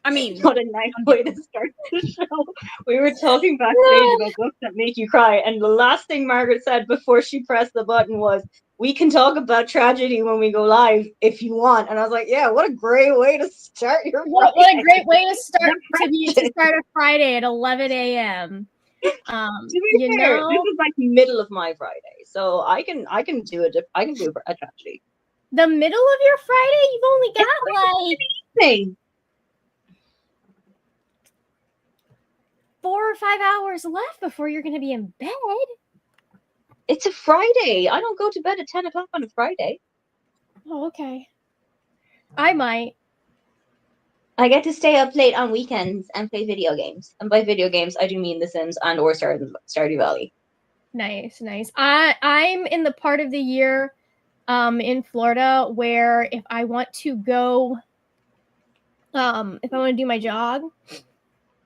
I mean, what a nice way to start the show. We were talking backstage about books that make you cry, and the last thing Margaret said before she pressed the button was, "We can talk about tragedy when we go live if you want." And I was like, "Yeah, what a great way to start your what a great way to start a Friday at 11 a.m. To be fair, this is like middle of my Friday, so I can do a tragedy. The middle of your Friday? You've only got like 4 or 5 hours left before you're going to be in bed. It's a Friday. I don't go to bed at 10 o'clock on a Friday. Oh, okay. I might. I get to stay up late on weekends and play video games. And by video games, I do mean The Sims and or Stardew Valley. Nice. I'm in the part of the year in Florida where if I want to go, if I want to do my jog,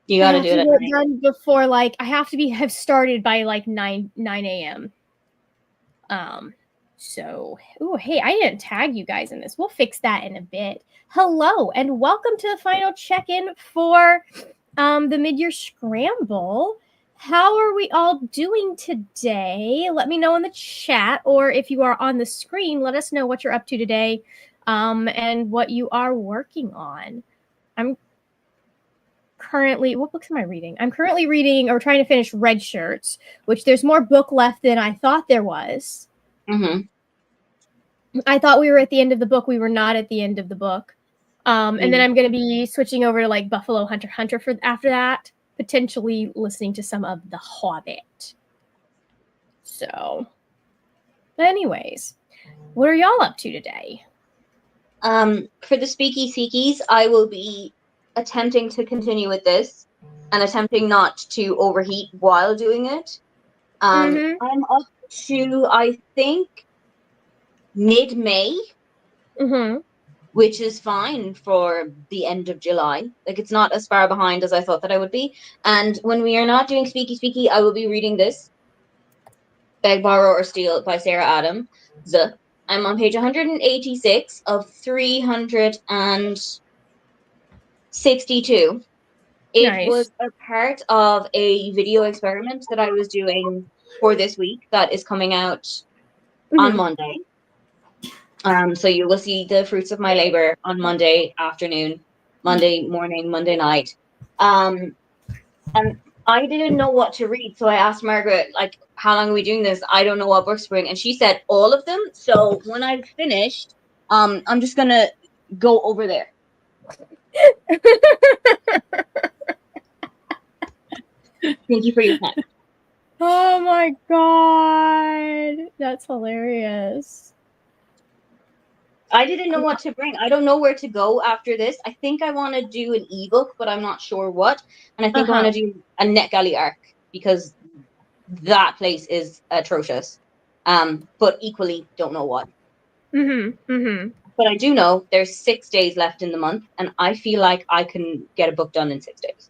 you got to do it done before I have to have started by 9 a.m. So, hey, I didn't tag you guys in this. We'll fix that in a bit. Hello, and welcome to the final check-in for the mid-year scramble. How are we all doing today? Let me know in the chat, or if you are on the screen, let us know what you're up to today and what you are working on. What books am I reading? I'm currently reading or trying to finish Red Shirts, which there's more book left than I thought there was. Mm-hmm. I thought we were at the end of the book. We were not at the end of the book. And then I'm going to be switching over to Buffalo Hunter for after that, potentially listening to some of The Hobbit. So, but anyways, what are y'all up to today? For the Speaky Seekies, I will be attempting to continue with this and attempting not to overheat while doing it. I'm up to, I think, mid-May, which is fine for the end of July. It's not as far behind as I thought that I would be. And when we are not doing Speaky, I will be reading this, Beg, Borrow, or Steal by Sarah Adams. I'm on page 186 of 362. It was a part of a video experiment that I was doing for this week that is coming out on Monday. So you will see the fruits of my labor on Monday afternoon, Monday morning, Monday night. And I didn't know what to read, so I asked Margaret, how long are we doing this? I don't know what books to bring. And she said all of them. So when I've finished, I'm just going to go over there. Thank you for your time. Oh my God. That's hilarious. I didn't know what to bring. I don't know where to go after this. I think I want to do an ebook, but I'm not sure what. And I think I want to do a NetGalley arc because that place is atrocious. But equally don't know what. But I do know there's 6 days left in the month, and I feel like I can get a book done in 6 days.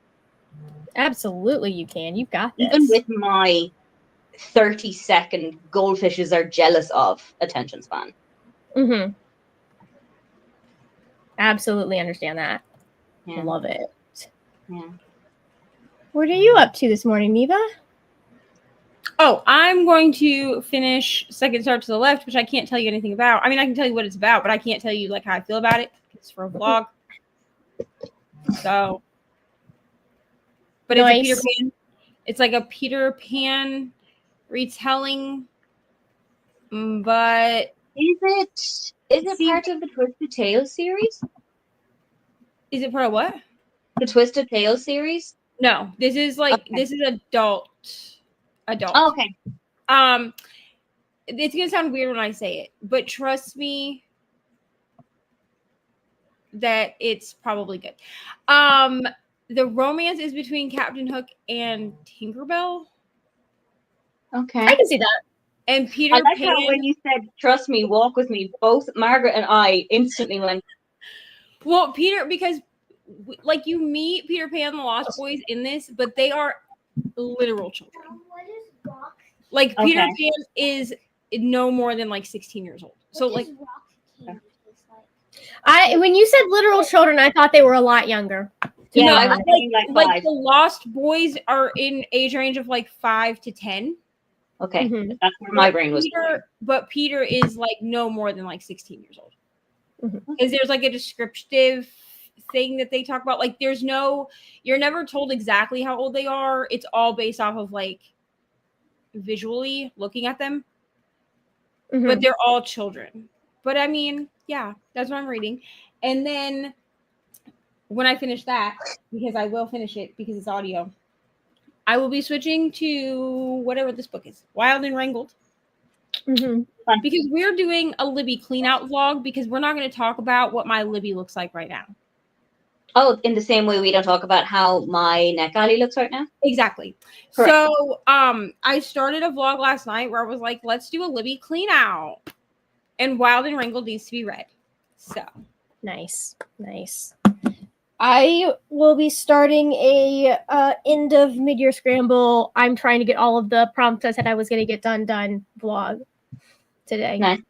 Absolutely, you can. You've got this. Even with my 30-second goldfishes are jealous of attention span. Absolutely understand that. Yeah. Love it. Yeah. What are you up to this morning, Neva? Oh, I'm going to finish Second Star to the Left, which I can't tell you anything about. I mean, I can tell you what it's about, but I can't tell you how I feel about it. It's for a vlog. So, but nice. It's a Peter Pan. It's like a Peter Pan retelling, but is it part of the Twisted Tales series? Is it part of what? The Twisted Tales series? No, this is this is adult. Oh, okay. It's gonna sound weird when I say it, but trust me that it's probably good. The romance is between Captain Hook and Tinkerbell. Okay, I can see that. And Peter I like Pan. how when you said "trust me, walk with me," both Margaret and I instantly went. Well, because you meet Peter Pan and the Lost Boys in this, but they are literal children. Peter Pan is no more than 16 years old. So when you said literal children, I thought they were a lot younger. To Yeah, be I was honest. thinking like 5. the Lost Boys are in age range of like 5 to 10. Okay, Mhm. that's where my brain was going. But Peter is like no more than like 16 years old. Mhm. Because there's like a descriptive thing that they talk about. Like you're never told exactly how old they are. It's all based off of like visually looking at them. Mhm. But they're all children. But I mean, yeah, that's what I'm reading. And then when I finish that, because I will finish it because it's audio, I will be switching to whatever this book is, Wild and Wrangled. Mhm. Because we're doing a Libby clean out vlog because we're not going to talk about what my Libby looks like right now. Oh, in the same way we don't talk about how my neck alley looks right now? Exactly. Correct. So I started a vlog last night where I was like, let's do a Libby clean out. And Wild and Wrangled needs to be read. So Nice. I will be starting a end of mid-year scramble. I'm trying to get all of the prompts I said I was going to get done vlog today. Nice.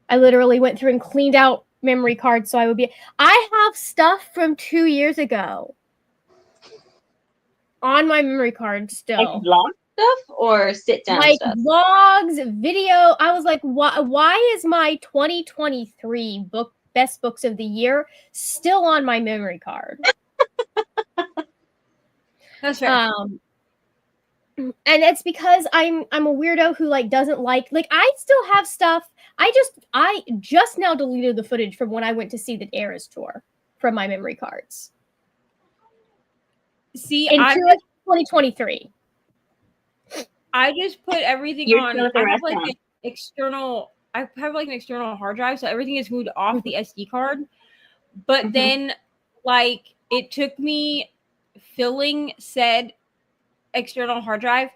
I literally went through and cleaned out memory cards so I have stuff from 2 years ago on my memory card still. Like vlog stuff or sit down like stuff? vlogs, video. I was like, why is my 2023 best books of the year still on my memory card? that's fair. And it's because I'm a weirdo who like doesn't like I still have stuff. I just now deleted the footage from when I went to see the Eras tour from my memory cards. See, in 2023. I just put everything You're on. still at the I have like restaurant. an external. I have like an external hard drive, so everything is moved off the SD card. But then, like, it took me filling said external hard drive,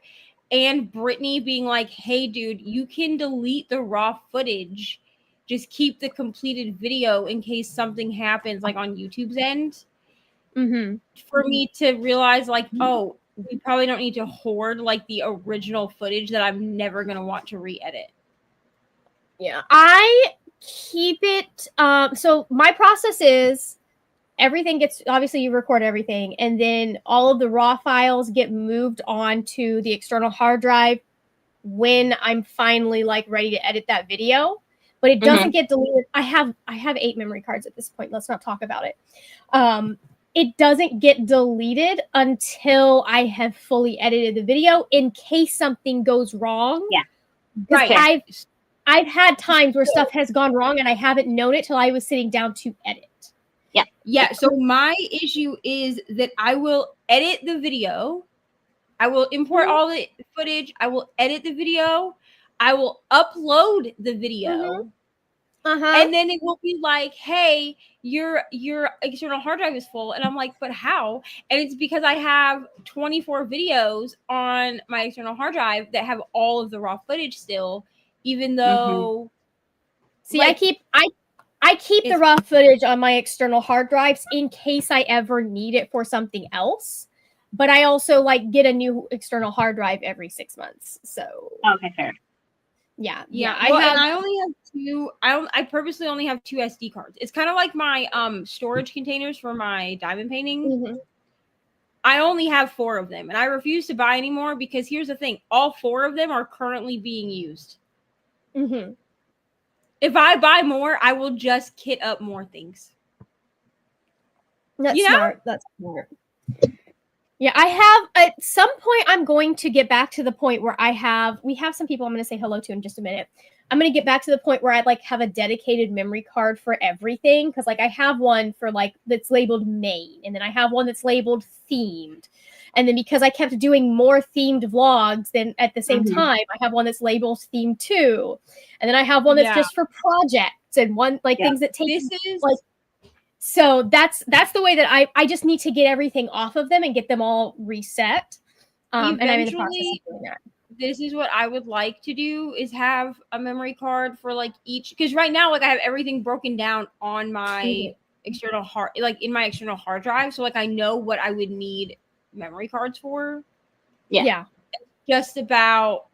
and Brittany being like, "Hey, dude, you can delete the raw footage. Just keep the completed video in case something happens, like on YouTube's end." For me to realize, like, oh, we probably don't need to hoard like the original footage that I'm never gonna want to re-edit. Yeah, I keep it. So my process is everything gets obviously you record everything, and then all of the raw files get moved on to the external hard drive when I'm finally like ready to edit that video. But it doesn't get deleted. I have 8 memory cards at this point. Let's not talk about it. It doesn't get deleted until I have fully edited the video in case something goes wrong. Yeah. Right. I've had times where stuff has gone wrong and I haven't known it till I was sitting down to edit. Yeah. Yeah. So my issue is that I will edit the video. I will import all the footage. I will edit the video. I will upload the video. And then it will be like, hey, your external hard drive is full. And I'm like, but how? And it's because I have 24 videos on my external hard drive that have all of the raw footage still, even though See, like, I keep the raw footage on my external hard drives in case I ever need it for something else. But I also like get a new external hard drive every 6 months. So okay, fair. Yeah. I only have 2. I purposely only have 2 SD cards. It's kind of like my storage containers for my diamond painting. I only have 4 of them, and I refuse to buy anymore because here's the thing: all 4 of them are currently being used. If I buy more, I will just kit up more things. That's smart. That's smart. Yeah, I have at some point I'm going to get back to the point where we have some people I'm going to say hello to in just a minute. I'm going to get back to the point where I'd like have a dedicated memory card for everything. Cause like I have one for like, that's labeled main. And then I have one that's labeled themed. And then because I kept doing more themed vlogs, then at the same time, I have one that's labeled theme 2. And then I have one that's just for projects and one like things that take like. So that's the way that I just need to get everything off of them and get them all reset. And I'm in the process of doing that. This is what I would like to do is have a memory card for like each, because right now like I have everything broken down on my external hard, like in my external hard drive. So like I know what I would need memory cards for. Yeah. Just about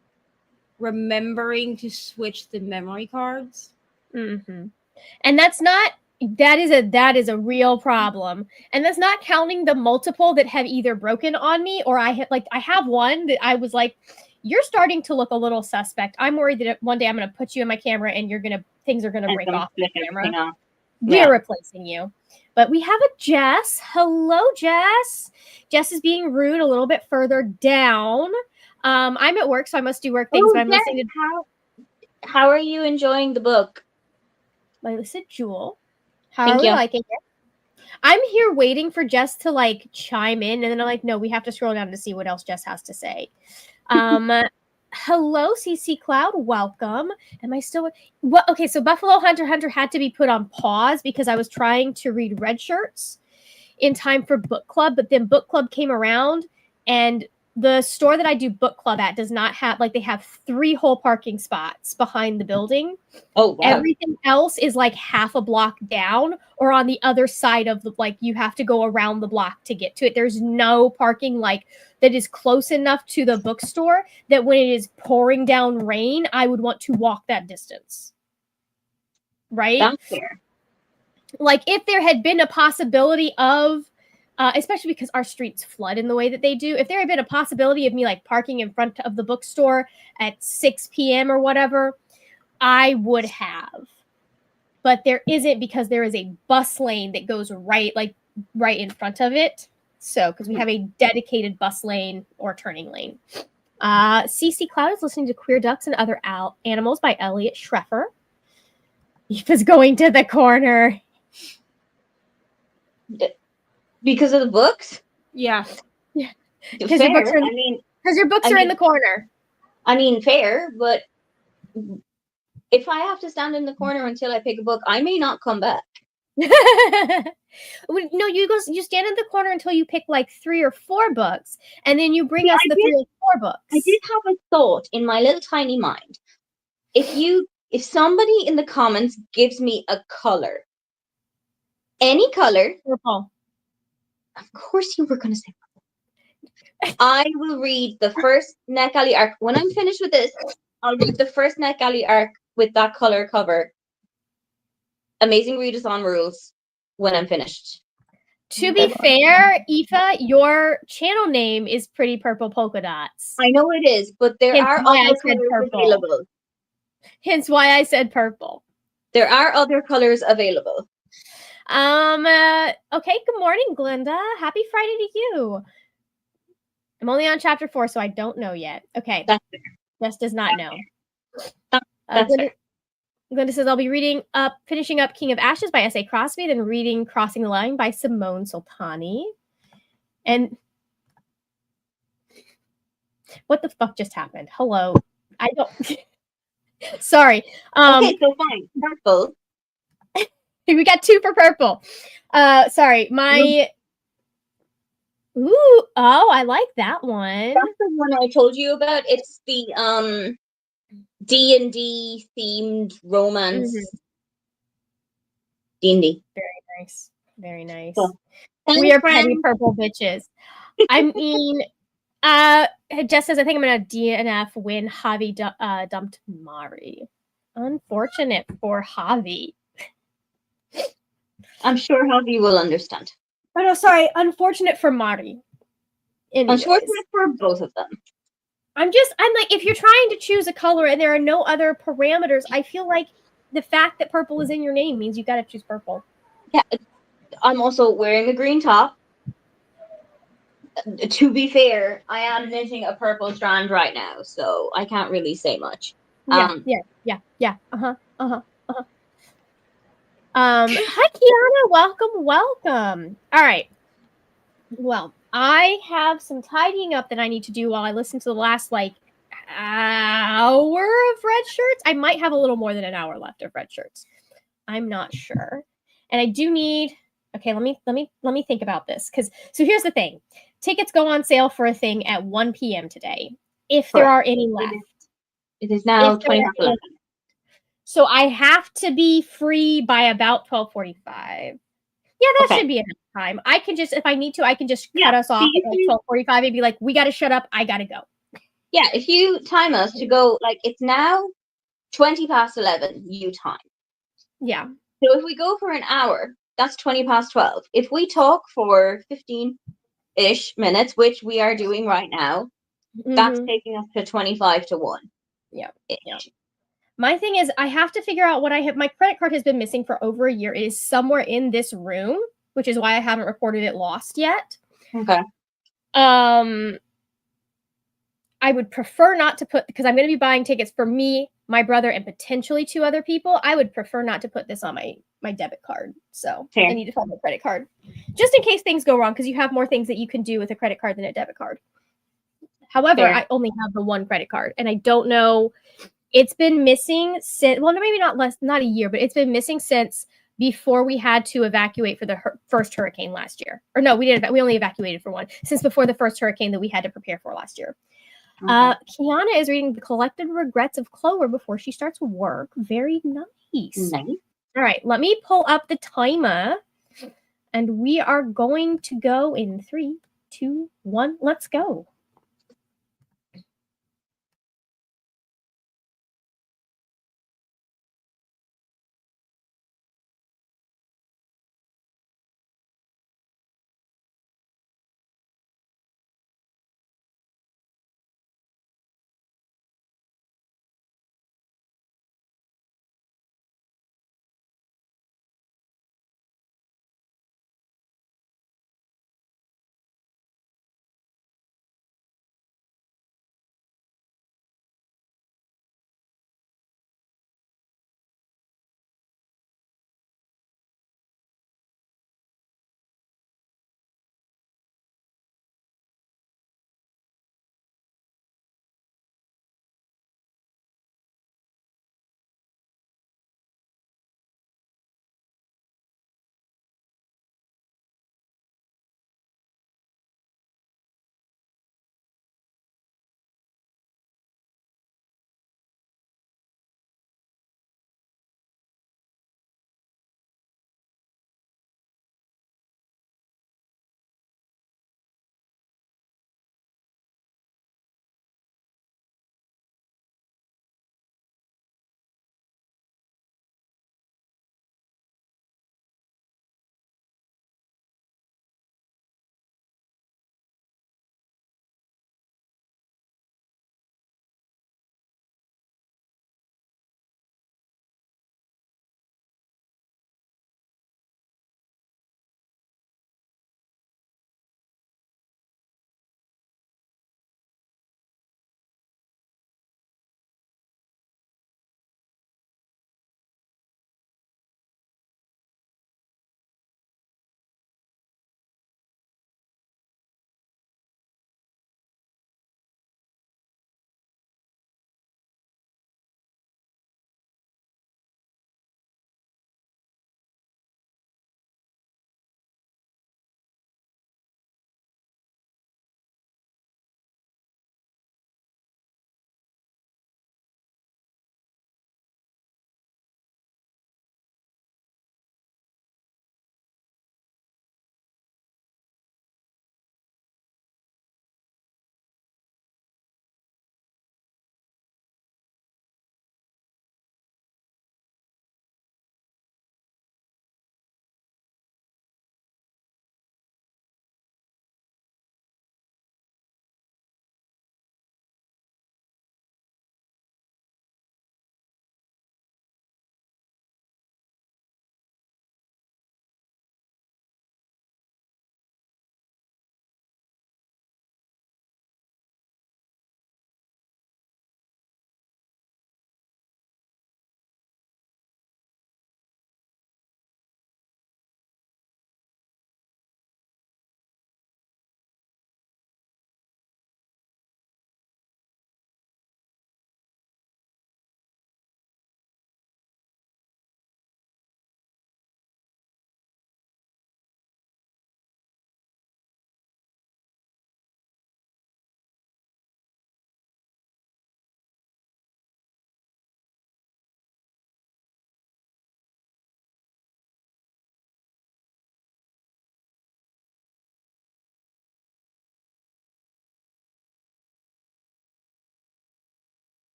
remembering to switch the memory cards. And that's not, That is a real problem. And that's not counting the multiple that have either broken on me or I have one that I was like, you're starting to look a little suspect. I'm worried that one day I'm going to put you in my camera and things are going to break off the camera. We're replacing you. But we have a Jess. Hello, Jess. Jess is being rude a little bit further down. I'm at work, so I must do work things. But I'm listening to how are you enjoying the book? My listed Jewel. How are we liking it? I'm here waiting for Jess to like chime in, and then I'm like, no, we have to scroll down to see what else Jess has to say. Hello, CC Cloud. Welcome. Am I still? Well, okay. So Buffalo Hunter had to be put on pause because I was trying to read Red Shirts in time for book club, but then book club came around, and the store that I do book club at does not have they have 3 whole parking spots behind the building. Oh, wow. Everything else is like half a block down or on the other side of you have to go around the block to get to it. There's no parking that is close enough to the bookstore that when it is pouring down rain, I would want to walk that distance. Right? That's fair. If there had been a possibility of especially because our streets flood in the way that they do. If there had been a possibility of me parking in front of the bookstore at 6 p.m. or whatever, I would have. But there isn't because there is a bus lane that goes right in front of it. So, because we have a dedicated bus lane or turning lane. CC Cloud is listening to Queer Ducks and Other Animals by Elliot Schreffer. Eva's going to the corner. Because of the books? Yeah. Because your books are in the corner. I mean, fair, but if I have to stand in the corner until I pick a book, I may not come back. No, you stand in the corner until you pick 3 or 4 books, and then you bring us the 3 or 4 books. I did have a thought in my little tiny mind. If somebody in the comments gives me a color, any color, purple. Of course you were going to say purple. I will read the first NetGalley arc. When I'm finished with this, I'll read the first NetGalley arc with that color cover. Amazing Readathon rules when I'm finished. To be fair, Aoife, your channel name is Pretty Purple Polka Dots. I know it is, but there are other colors available. Hence why I said purple. There are other colors available. Okay, good morning, Glinda. Happy Friday to you. I'm only on chapter 4, so I don't know yet. Okay. That's fair. Jess does not know. That's fair. Glinda says, I'll be finishing up King of Ashes by S.A. Crosby, then reading Crossing the Line by Simone Sultani. And what the fuck just happened? Hello. I don't... Sorry. Okay, so fine. Purple. We got 2 for purple. Sorry, my... Ooh, oh, I like that one. That's the one I told you about. It's the D&D themed romance. D&D. Very nice. Very nice. So, we are petty purple bitches. I mean, Jess says, I think I'm going to DNF when Javi dumped Mari. Unfortunate for Javi. I'm sure Javi will understand. Oh, no, sorry. Unfortunate for Mari. Unfortunate for both of them. I'm like, if you're trying to choose a color and there are no other parameters, I feel like the fact that purple is in your name means you got to choose purple. Yeah. I'm also wearing a green top. To be fair, I am knitting a purple strand right now, so I can't really say much. Yeah. Hi, Kiana. Welcome. All right. Well, I have some tidying up that I need to do while I listen to the last hour of Red Shirts. I might have a little more than an hour left of Red Shirts. I'm not sure. And I do need... Okay, let me think about this. So here's the thing. Tickets go on sale for a thing at 1 p.m. today, if there are any left. It is now 20:11. So I have to be free by about 12:45. Yeah, that should be enough time. I can just, if I need to, I can just cut us off at 12:45 and be like, we got to shut up. I got to go. Yeah, if you time us to go, it's now 11:20, you time. Yeah. So if we go for an hour, that's 20 past 12. If we talk for 15-ish minutes, which we are doing right now, that's taking us to 25 to 1. Yeah. Yeah. My thing is, I have to figure out what I have. My credit card has been missing for over a year. It is somewhere in this room, which is why I haven't reported it lost yet. Okay. I would prefer not to put, because I'm going to be buying tickets for me, my brother, and potentially 2 other people. I would prefer not to put this on my debit card. So Fair. I need to find my credit card, just in case things go wrong, because you have more things that you can do with a credit card than a debit card. However, Fair. I only have the one credit card, and I don't know. It's been missing since, well, maybe not a year, but it's been missing since before we had to evacuate for the first hurricane last year. Or no, we didn't. We only evacuated for one, since before the first hurricane that we had to prepare for last year. Okay. Kiana is reading The Collected Regrets of Clover before she starts work. Very nice. Nice. All right, let me pull up the timer, and we are going to go in 3, 2, 1. Let's go.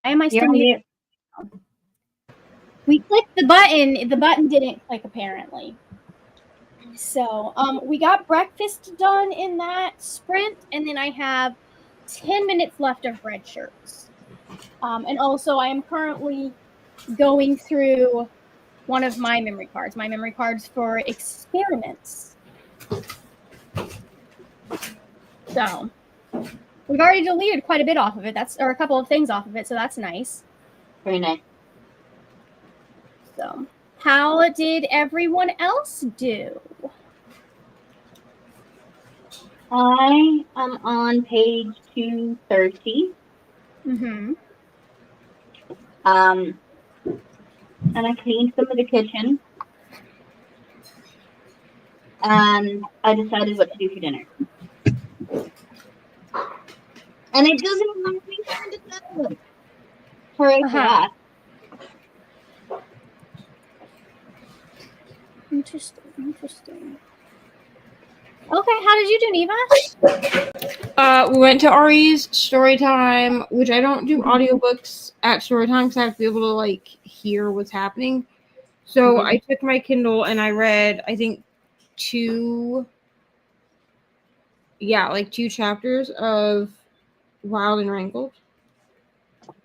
Why am I still muted? We clicked the button. The button didn't click, apparently. So, we got breakfast done in that sprint, and then I have 10 minutes left of red shirts. And also, I am currently going through one of my memory cards for experiments. So, we've already deleted quite a bit off of it. Or a couple of things off of it, so that's nice. Very nice. So, how did everyone else do? I am on page 230. Mm-hmm. And I cleaned some of the kitchen. And I decided what to do for dinner. And it doesn't make me turn to that. Hooray for that. Interesting. Okay, how did you do, Neva? We went to Ari's story time, which I don't do audiobooks at story time because I have to be able to like hear what's happening. So I took my Kindle and I read, I think, 2 chapters of Wild and Wrangled.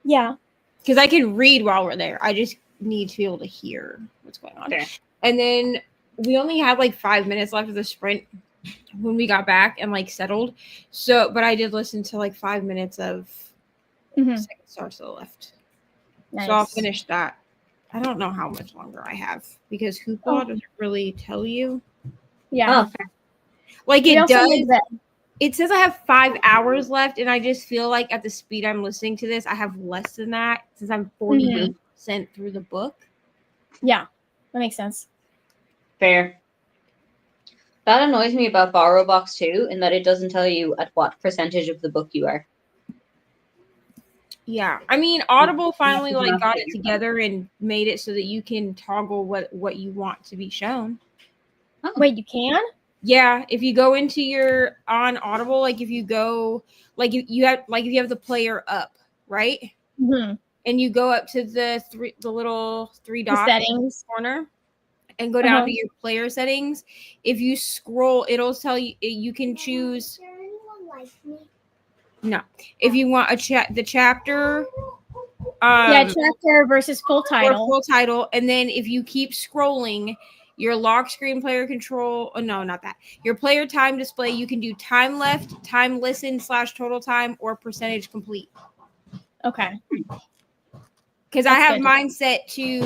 Yeah. Because I can read while we're there. I just need to be able to hear what's going on. Okay. And then we only had like 5 minutes left of the sprint when we got back and like settled. So, but I did listen to like 5 minutes of Second Star Still Left. Nice. So I'll finish that. I don't know how much longer I have because Hoopla doesn't really tell you. Yeah. Oh. Like it does. It says I have 5 hours left, and I just feel like at the speed I'm listening to this, I have less than that since I'm 48% through the book. Yeah, that makes sense. Fair. That annoys me about BorrowBox too, in that it doesn't tell you at what percentage of the book you are. Yeah, I mean, Audible finally like got it together and made it so that you can toggle what you want to be shown. Oh. Wait, you can? Yeah, if you go into your on Audible, like if you go, like you have, like if you have the player up, right? Mm-hmm. And you go up to the little 3 dots settings corner, and go down to your player settings. If you scroll, it'll tell you you can choose. Is there anyone like me? No, if you want the chapter. Chapter versus full title. Or full title, and then if you keep scrolling. Your lock screen player control. Oh, no, not that. Your player time display. You can do time left, time listen / total time, or percentage complete. Okay. Because I have mine set to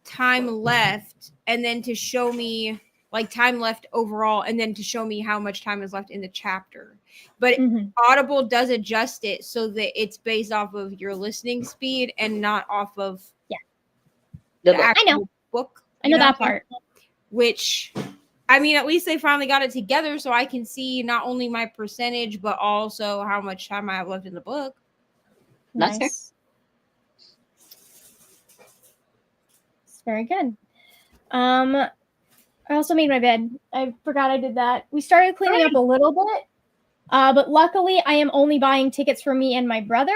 time left, and then to show me like time left overall, and then to show me how much time is left in the chapter. But Audible does adjust it so that it's based off of your listening speed and not off of the actual book. I know that part. Which, I mean, at least they finally got it together so I can see not only my percentage, but also how much time I have left in the book. Nice. That's it's very good. I also made my bed. I forgot I did that. We started cleaning up a little bit, but luckily I am only buying tickets for me and my brother.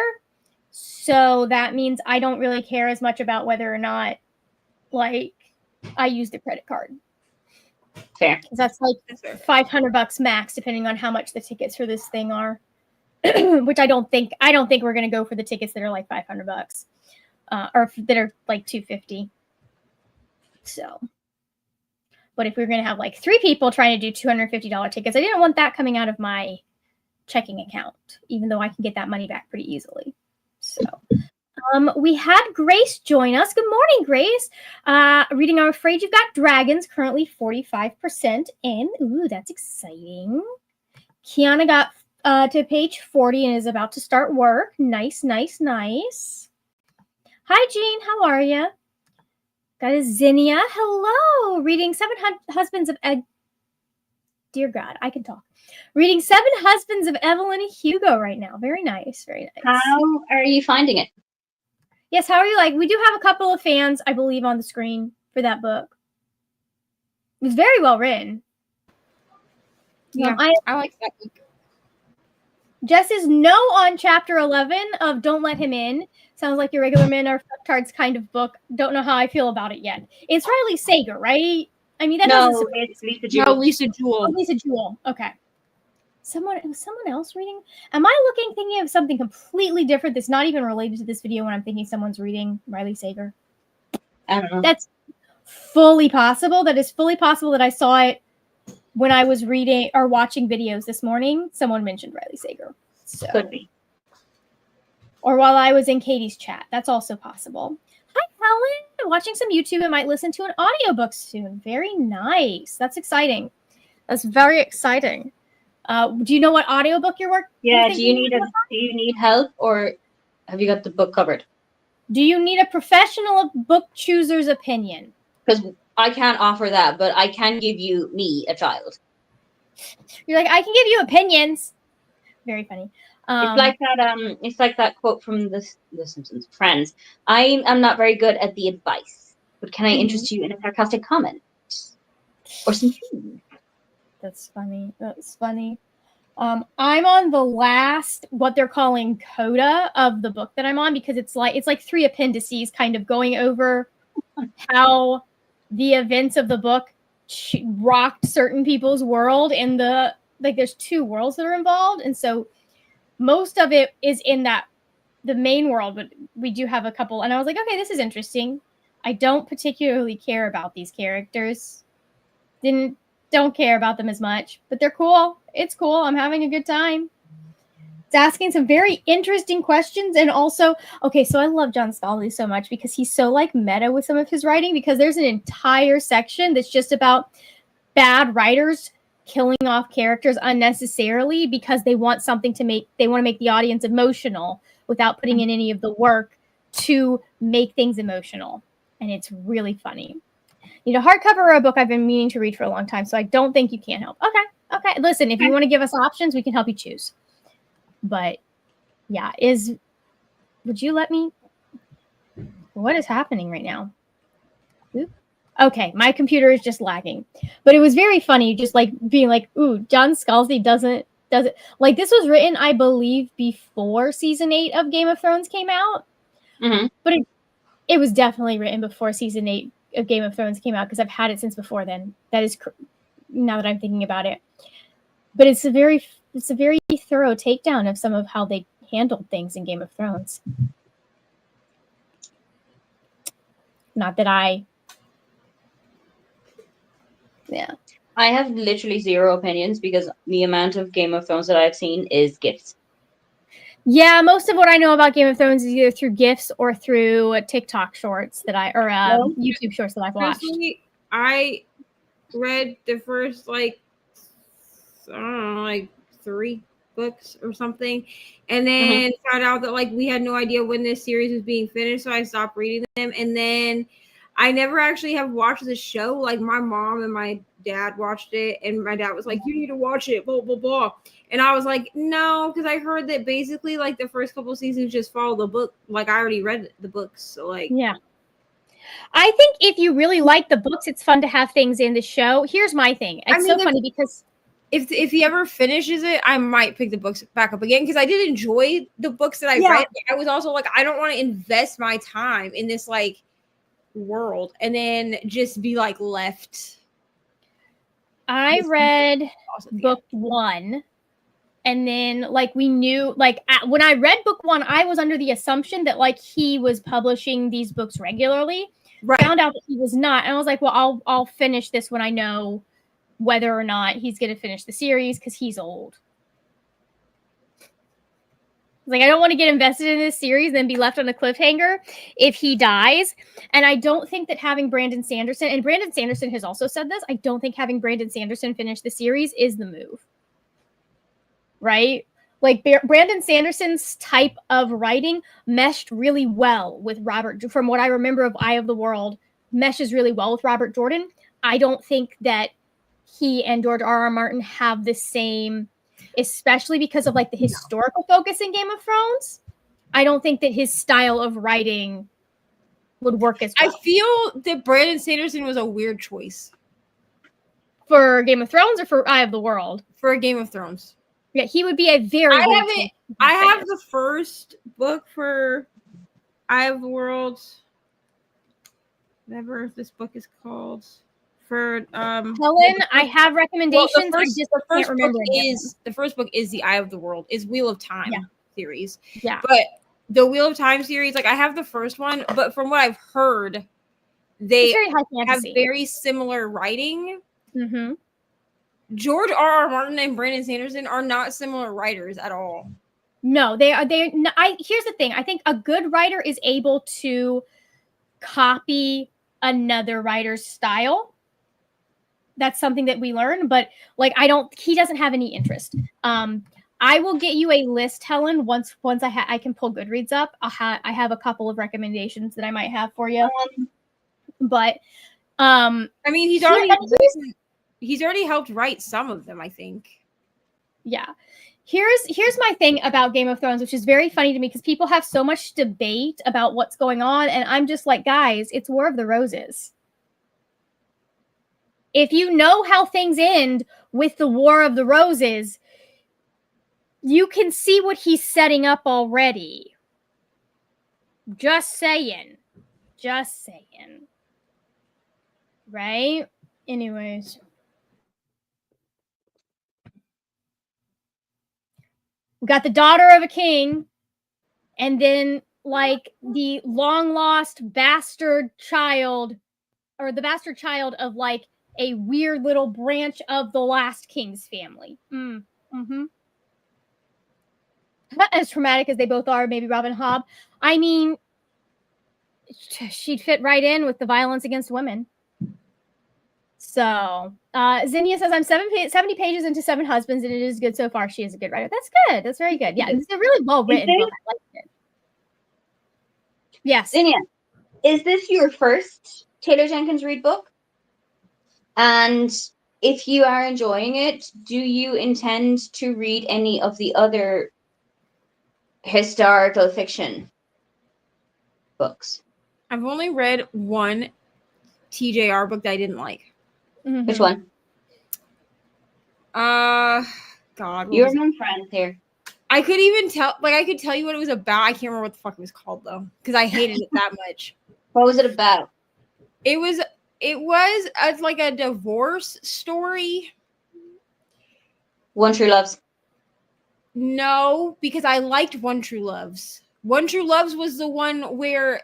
So that means I don't really care as much about whether or not, like, I used a credit card. Fair. That's like $500 max, depending on how much the tickets for this thing are. Which I don't think we're gonna go for the tickets that are like $500, or that are like $250. So, but if we're gonna have like 3 people trying to do $250 tickets, I didn't want that coming out of my checking account, even though I can get that money back pretty easily. So. We had Grace join us. Good morning, Grace. Reading I'm Afraid You've Got Dragons, currently 45% in. Ooh, that's exciting. Kiana got to page 40 and is about to start work. Nice, nice, nice. Hi, Jean. How are you? Got a Zinnia. Hello. Reading 7 Husbands of Dear God, I can talk. Reading 7 Husbands of Evelyn Hugo right now. Very nice. Very nice. How are you finding it? Yes, how are you? Like, we do have a couple of fans, I believe, on the screen for that book. It was very well written. Yeah, I like that book. Jess is no on chapter 11 of Don't Let Him In. Sounds like your regular men are fucktards kind of book. Don't know how I feel about it yet. It's Riley Sager, right? I mean, that doesn't. It's Lisa No, Jewell. Lisa Jewell. Oh, Lisa Jewell. Okay. Someone else reading? Am I thinking of something completely different that's not even related to this video when I'm thinking someone's reading Riley Sager? I don't know. That's fully possible. That is fully possible that I saw it when I was reading or watching videos this morning. Someone mentioned Riley Sager. So. Could be. Or while I was in Katie's chat. That's also possible. Hi, Helen. Watching some YouTube and might listen to an audiobook soon. Very nice. That's exciting. That's very exciting. Do you know what audiobook you're working? Yeah, do you need help, or have you got the book covered? Do you need a professional book chooser's opinion? Because I can't offer that, but I can give you me, a child. You're like, I can give you opinions. Very funny. It's like that quote from the Simpsons, Friends. I am not very good at the advice, but can I interest you in a sarcastic comment or some food? That's funny. That's funny. I'm on the last, what they're calling coda of the book that I'm on, because it's like 3 appendices kind of going over how the events of the book rocked certain people's world, and there's 2 worlds that are involved, and so most of it is in the main world, but we do have a couple, and I was like, okay, this is interesting. I don't particularly care about these characters. Don't care about them as much, but they're cool. It's cool. I'm having a good time. It's asking some very interesting questions, and also, okay, so I love John Scalzi so much because he's so like meta with some of his writing, because there's an entire section that's just about bad writers killing off characters unnecessarily because they want to make the audience emotional without putting in any of the work to make things emotional. And it's really funny. Need a hardcover or a book I've been meaning to read for a long time, so I don't think you can't help. Okay. Listen, if you want to give us options, we can help you choose. But yeah, would you let me? What is happening right now? Oop. Okay, my computer is just lagging. But it was very funny, just like being like, ooh, John Scalzi does it. Like, this was written, I believe, before season 8 of Game of Thrones came out. Mm-hmm. But it was definitely written before season 8 of Game of Thrones came out, because I've had it since before then. That is, now that I'm thinking about it. But it's a very thorough takedown of some of how they handled things in Game of Thrones. Not that yeah. I have literally 0 opinions because the amount of Game of Thrones that I've seen is GIFs. Yeah, most of what I know about Game of Thrones is either through GIFs or through TikTok shorts YouTube shorts that I've watched. Personally, I read the first I don't know, 3 books or something, and then found out that we had no idea when this series was being finished, so I stopped reading them. And then I never actually have watched the show. Like, my mom and my dad watched it, and my dad was like, you need to watch it, blah blah blah, and I was like, no, because I heard that basically the first couple seasons just follow the book. I already read the books, so yeah. I think if you really like the books, it's fun to have things in the show. Here's my thing. It's so funny because if he ever finishes it, I might pick the books back up again, because I did enjoy the books that I read. I was also like, I don't want to invest my time in this world and then just be left. I read book 1, and then we knew when I read book 1, I was under the assumption that he was publishing these books regularly. Right. Found out that he was not, and I was like, well, I'll finish this when I know whether or not he's going to finish the series, because he's old. I don't want to get invested in this series and then be left on a cliffhanger if he dies. And I don't think that having Brandon Sanderson, and Brandon Sanderson has also said this, I don't think having Brandon Sanderson finish the series is the move. Right? Brandon Sanderson's type of writing meshed really well with Robert. From what I remember of Eye of the World, meshes really well with Robert Jordan. I don't think that he and George R.R. Martin have the same, especially because of the historical focus in Game of Thrones. I don't think that his style of writing would work as well. I feel that Brandon Sanderson was a weird choice. For Game of Thrones or for Eye of the World? For Game of Thrones. Yeah, he would be a very I have the first book for Eye of the World. Whatever this book is called. For Helen, I have recommendations. Well, the first book is the Eye of the World, is Wheel of Time series. Yeah. But the Wheel of Time series, like I have the first one, but from what I've heard, they have very similar writing. Mm-hmm. George R.R. Martin and Brandon Sanderson are not similar writers at all. No, they are. Here's the thing. I think a good writer is able to copy another writer's style. That's something that we learn, but like he doesn't have any interest. I will get you a list, Helen, once I can pull Goodreads up. I have a couple of recommendations that I might have for you. But I mean, he's already helped write some of them, I think. Yeah. Here's my thing about Game of Thrones, which is very funny to me because people have so much debate about what's going on, and I'm just like, guys, it's War of the Roses. If you know how things end with the War of the Roses, you can see what he's setting up already. Just saying. Right? Anyways. We got the daughter of a king, and then like the long lost bastard child, or the bastard child of like a weird little branch of the last king's family. Mm-hmm. Not as traumatic as they both are, maybe Robin Hobb. I mean, she'd fit right in with the violence against women. So, Zinnia says, I'm 70 pages into Seven Husbands, and it is good so far. She is a good writer. That's good. That's very good. Yeah, it's a really well-written book. I liked it. Yes. Zinnia, is this your first Taylor Jenkins Reid book? And if you are enjoying it, do you intend to read any of the other historical fiction books? I've only read one TJR book that I didn't like. Mm-hmm. Which one? God. You're among friends here. I could even tell, like, I could tell you what it was about. I can't remember what the fuck it was called though, because I hated it that much. What was it about? It was like a divorce story. One True Loves. No, because I liked One True Loves. One True Loves was the one where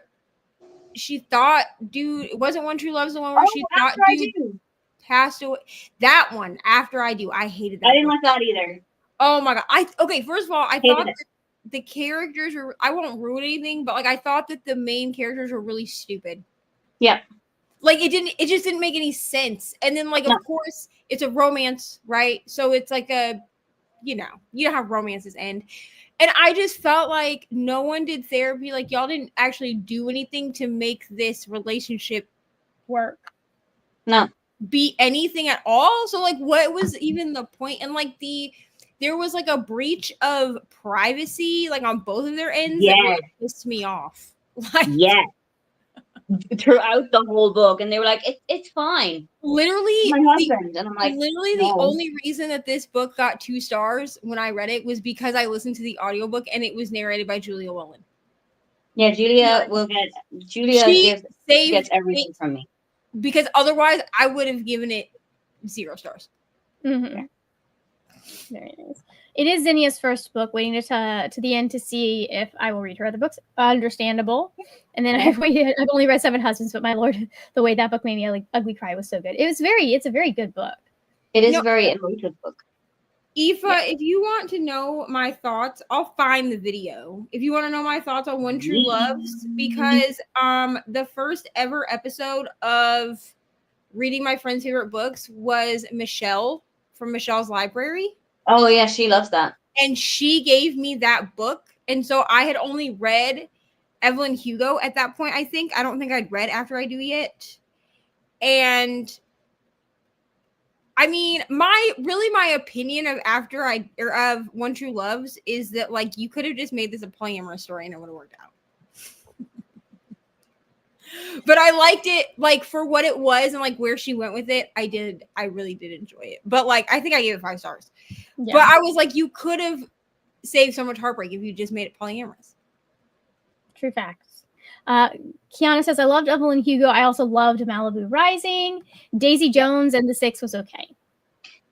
she thought dude. Wasn't One True Loves the one where she thought dude passed away? That one, After I Do. I hated that. I didn't like that either. Oh my god. First of all, I thought the characters were, I won't ruin anything, but like I thought that the main characters were really stupid. Yeah. Like it just didn't make any sense. And then like of course it's a romance, right? So it's like a, you know how romances end. And I just felt like no one did therapy. Like y'all didn't actually do anything to make this relationship work. No. Be anything at all. So like what was even the point? And like there was like a breach of privacy, like on both of their ends. Yeah, that pissed me off. Like, yeah, throughout the whole book, and they were like, "It's fine." Literally, my husband, and I'm like, literally, the only reason that this book got 2 stars when I read it was because I listened to the audiobook and it was narrated by Julia Whelan. Yeah, Julia gets everything from me. Because otherwise, I would have given it 0 stars. Mm-hmm. Yeah. Very nice. It is Zinnia's first book, waiting to the end to see if I will read her other books. Understandable. And then I've only read Seven Husbands, but my lord, the way that book made me ugly cry was so good. It's a very good book. It is a very emotive book. Aoife, if you want to know my thoughts, I'll find the video. If you want to know my thoughts on One True Loves, because the first ever episode of reading my friend's favorite books was Michelle from Michelle's Library. Oh yeah, she loves that. And she gave me that book. And so I had only read Evelyn Hugo at that point, I think. I don't think I'd read After I Do yet. And I mean, my opinion of of One True Loves is that like you could have just made this a polyamorous story and it would have worked out. But I liked it like for what it was and like where she went with it. I really did enjoy it. But like I think I gave it 5 stars. Yeah. But I was like, you could have saved so much heartbreak if you just made it polyamorous. True facts. Kiana says, I loved Evelyn Hugo. I also loved Malibu Rising. Daisy Jones and the Six was okay.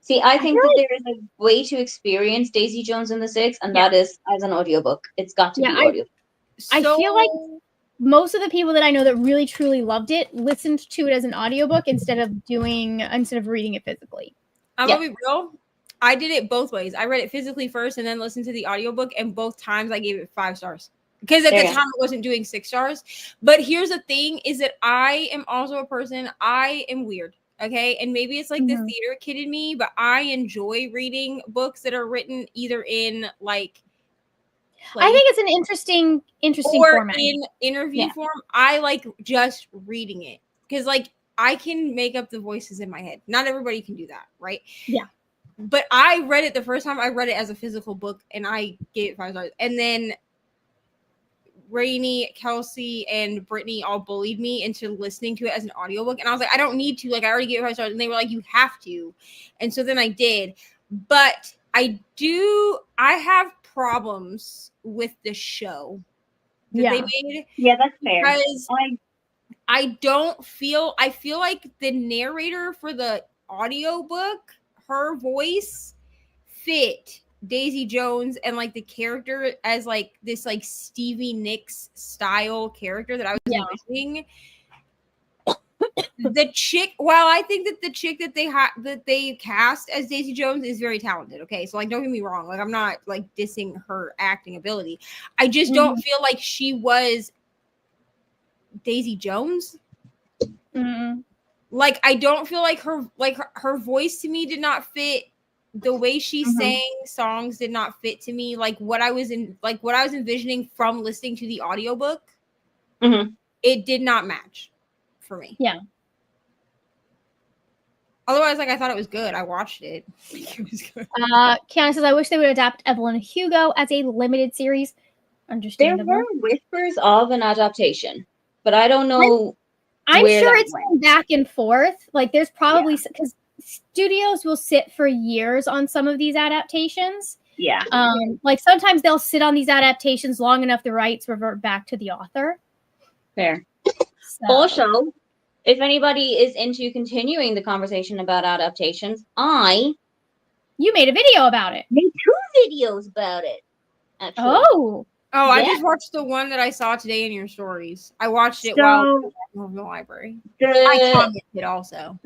See, I think that there is a way to experience Daisy Jones and the Six, and that is as an audiobook. It's got to be audio. I feel like most of the people that I know that really truly loved it listened to it as an audiobook instead of reading it physically. I'm gonna be real. I did it both ways. I read it physically first and then listened to the audiobook, and both times I gave it 5 stars. Because at the time it wasn't doing 6 stars. But here's the thing is that I am also a person, I am weird. Okay. And maybe it's like the theater kid in me, but I enjoy reading books that are written either in like I think it's an interesting or format. in interview form. I like just reading it. Because like I can make up the voices in my head. Not everybody can do that, right? Yeah. But I read it the first time. I read it as a physical book, and I gave it 5 stars. And then Rainey, Kelsey, and Brittany all bullied me into listening to it as an audiobook. And I was like, I don't need to. Like, I already gave it 5 stars. And they were like, you have to. And so then I did. But I have problems with the show that they made. Yeah, that's fair. Because I feel like the narrator for the audiobook, her voice fit Daisy Jones and like the character as like this like Stevie Nicks style character that I was envisioning. The chick, while I think that the chick that they cast as Daisy Jones is very talented. Okay, so like don't get me wrong, like I'm not like dissing her acting ability. I just don't feel like she was Daisy Jones. Like I don't feel like her voice to me did not fit. The way she sang songs did not fit to me. Like what I was envisioning from listening to the audiobook, it did not match for me. Yeah. Otherwise, like I thought it was good. I watched it. It was good. Kiana says, I wish they would adapt Evelyn Hugo as a limited series. Understandable. There were whispers of an adaptation, but I don't know. I'm sure it's been back and forth. Like there's probably because studios will sit for years on some of these adaptations. Yeah. Like sometimes they'll sit on these adaptations long enough the rights revert back to the author. Fair. So. Also, if anybody is into continuing the conversation about adaptations, you made a video about it. Made 2 videos about it. Actually. Oh, I just watched the one that I saw today in your stories. I watched it while in the library. I commented also.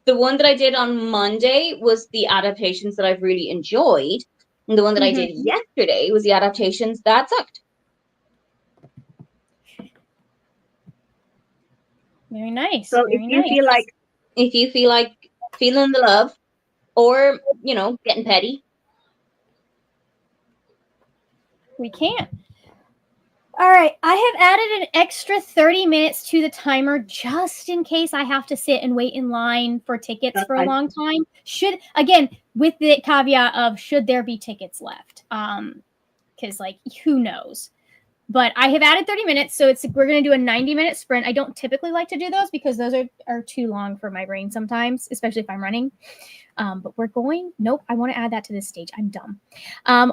The one that I did on Monday was the adaptations that I've really enjoyed. And the one that I did yesterday was the adaptations that sucked. Very nice. So if you feel like feeling the love or, getting petty, we can. All right, I have added an extra 30 minutes to the timer just in case I have to sit and wait in line for tickets for a long time. With the caveat of should there be tickets left? Because like who knows? But I have added 30 minutes, so we're going to do a 90-minute sprint. I don't typically like to do those because those are too long for my brain sometimes, especially if I'm running. But I want to add that to this stage. I'm dumb.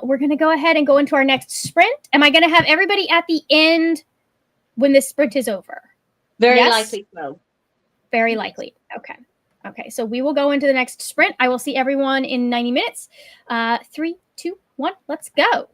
We're going to go ahead and go into our next sprint. Am I going to have everybody at the end when this sprint is over? Very likely so. Very likely. Okay. So we will go into the next sprint. I will see everyone in 90 minutes. 3, 2, 1, let's go.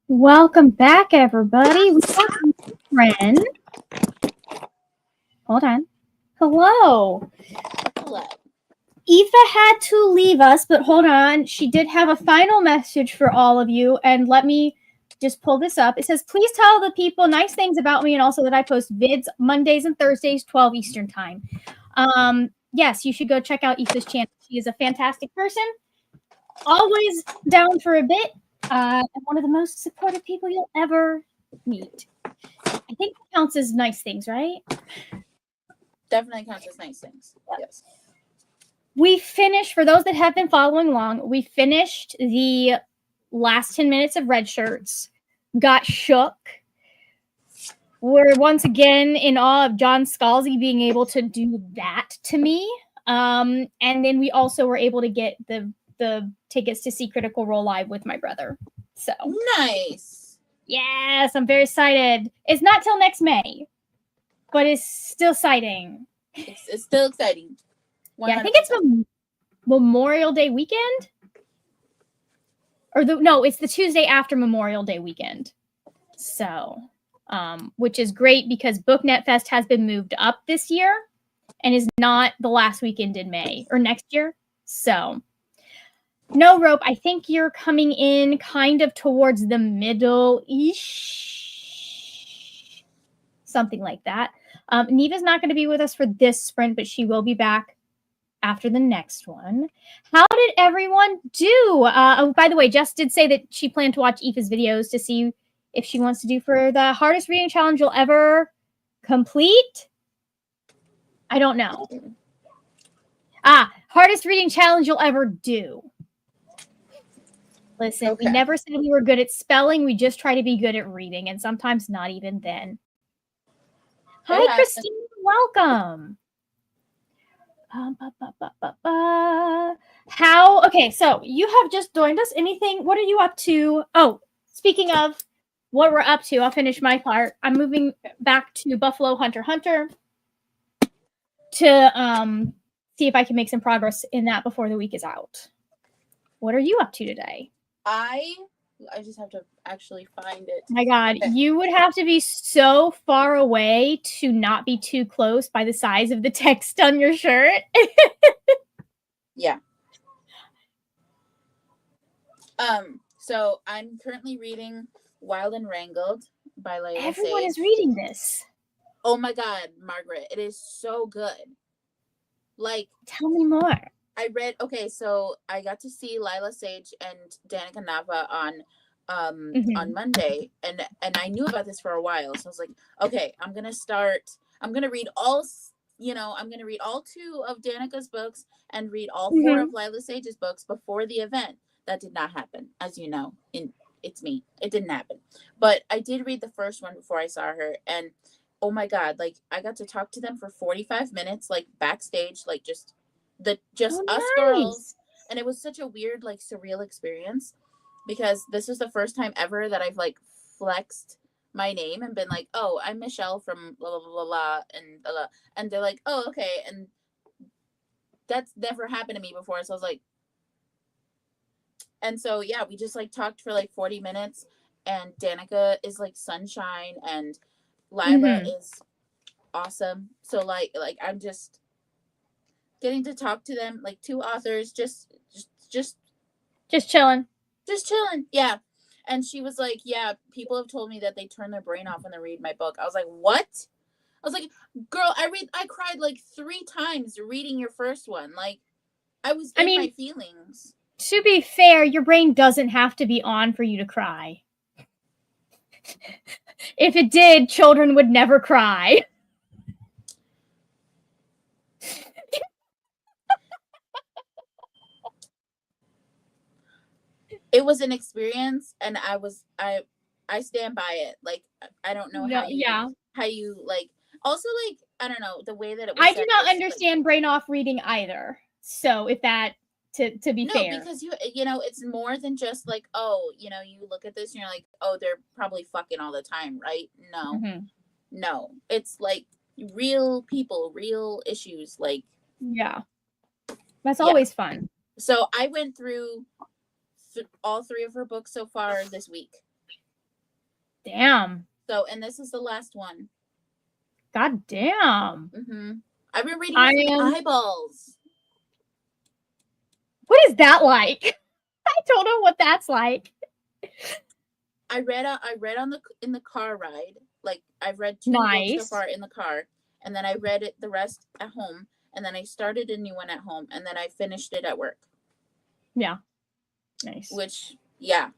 Welcome back, everybody. We got a friend. Hold on. Hello. Hello. Aoife had to leave us, but hold on. She did have a final message for all of you, and let me just pull this up. It says, please tell the people nice things about me and also that I post vids Mondays and Thursdays, 12 Eastern time. Yes, you should go check out Aoife's channel. She is a fantastic person. Always down for a bit. And one of the most supportive people you'll ever meet. I think it counts as nice things, right? Definitely counts as nice things. Yep. Yes. We finished, for those that have been following along, we finished the last 10 minutes of Red Shirts, got shook. We're once again in awe of John Scalzi being able to do that to me. And then we also were able to get the tickets to see Critical Role live with my brother. So nice. Yes, I'm very excited. It's not till next May, but it's still exciting. It's still exciting. 100%. Yeah, I think it's Memorial Day weekend. No, it's the Tuesday after Memorial Day weekend. So, which is great because BookNet Fest has been moved up this year and is not the last weekend in May or next year. So, no, Rope, I think you're coming in kind of towards the middle-ish. Something like that. Neva's not going to be with us for this sprint, but she will be back after the next one. How did everyone do? Oh, by the way, Jess did say that she planned to watch Aoife's videos to see if she wants to do for the hardest reading challenge you'll ever complete. I don't know. Hardest reading challenge you'll ever do. Listen, okay. We never said we were good at spelling. We just try to be good at reading, and sometimes not even then. Hi, Christine. Welcome. Okay, so you have just joined us. Anything? What are you up to? Oh, speaking of what we're up to, I'll finish my part. I'm moving back to Buffalo Hunter Hunter to see if I can make some progress in that before the week is out. What are you up to today? I just have to actually find it. My God, okay. You would have to be so far away to not be too close by the size of the text on your shirt. Yeah. So I'm currently reading Wild and Wrangled by Layla Everyone Sage. is reading this. Oh my God, Margaret, it is so good. Like, tell me more. I read, okay, so I got to see Lila Sage and Danica Nava on Monday, and I knew about this for a while, so I was like, okay, I'm gonna read all 2 of Danica's books and read all 4 of Lila Sage's books before the event. That did not happen, as you know. It's me. It didn't happen, but I did read the first one before I saw her, and oh my God, like I got to talk to them for 45 minutes, like backstage, like just us girls, and it was such a weird, like surreal experience because this was the first time ever that I've like flexed my name and been like, oh, I'm Michelle from blah blah blah blah and they're like, oh, okay, and that's never happened to me before, so I was like, and so yeah, we just like talked for like 40 minutes, and Danica is like sunshine and Lila is awesome, so like I'm just getting to talk to them, like 2 authors, just chilling. Yeah. And she was like, yeah, people have told me that they turn their brain off when they read my book. I was like, what? I was like, girl, I cried like 3 times reading your first one. Like, I was in my feelings. To be fair, your brain doesn't have to be on for you to cry. If it did, children would never cry. It was an experience, and I stand by it. Like, I don't know how you like, also, like, I don't know, the way that it was. I do not understand brain off reading either. So if that, to be fair. No, because you know, it's more than just like, oh, you know, you look at this and you're like, oh, they're probably fucking all the time, right? No. No. It's like real people, real issues, like. Yeah. That's always fun. So I went through all 3 of her books so far this week. Damn. So, and this is the last one. God damn. Mm-hmm. I've been reading it from the eyeballs. What is that like? I don't know what that's like. I read in the car ride. Like, I've read 2 books so far in the car, and then I read it the rest at home, and then I started a new one at home, and then I finished it at work. Yeah. Nice. Which, yeah.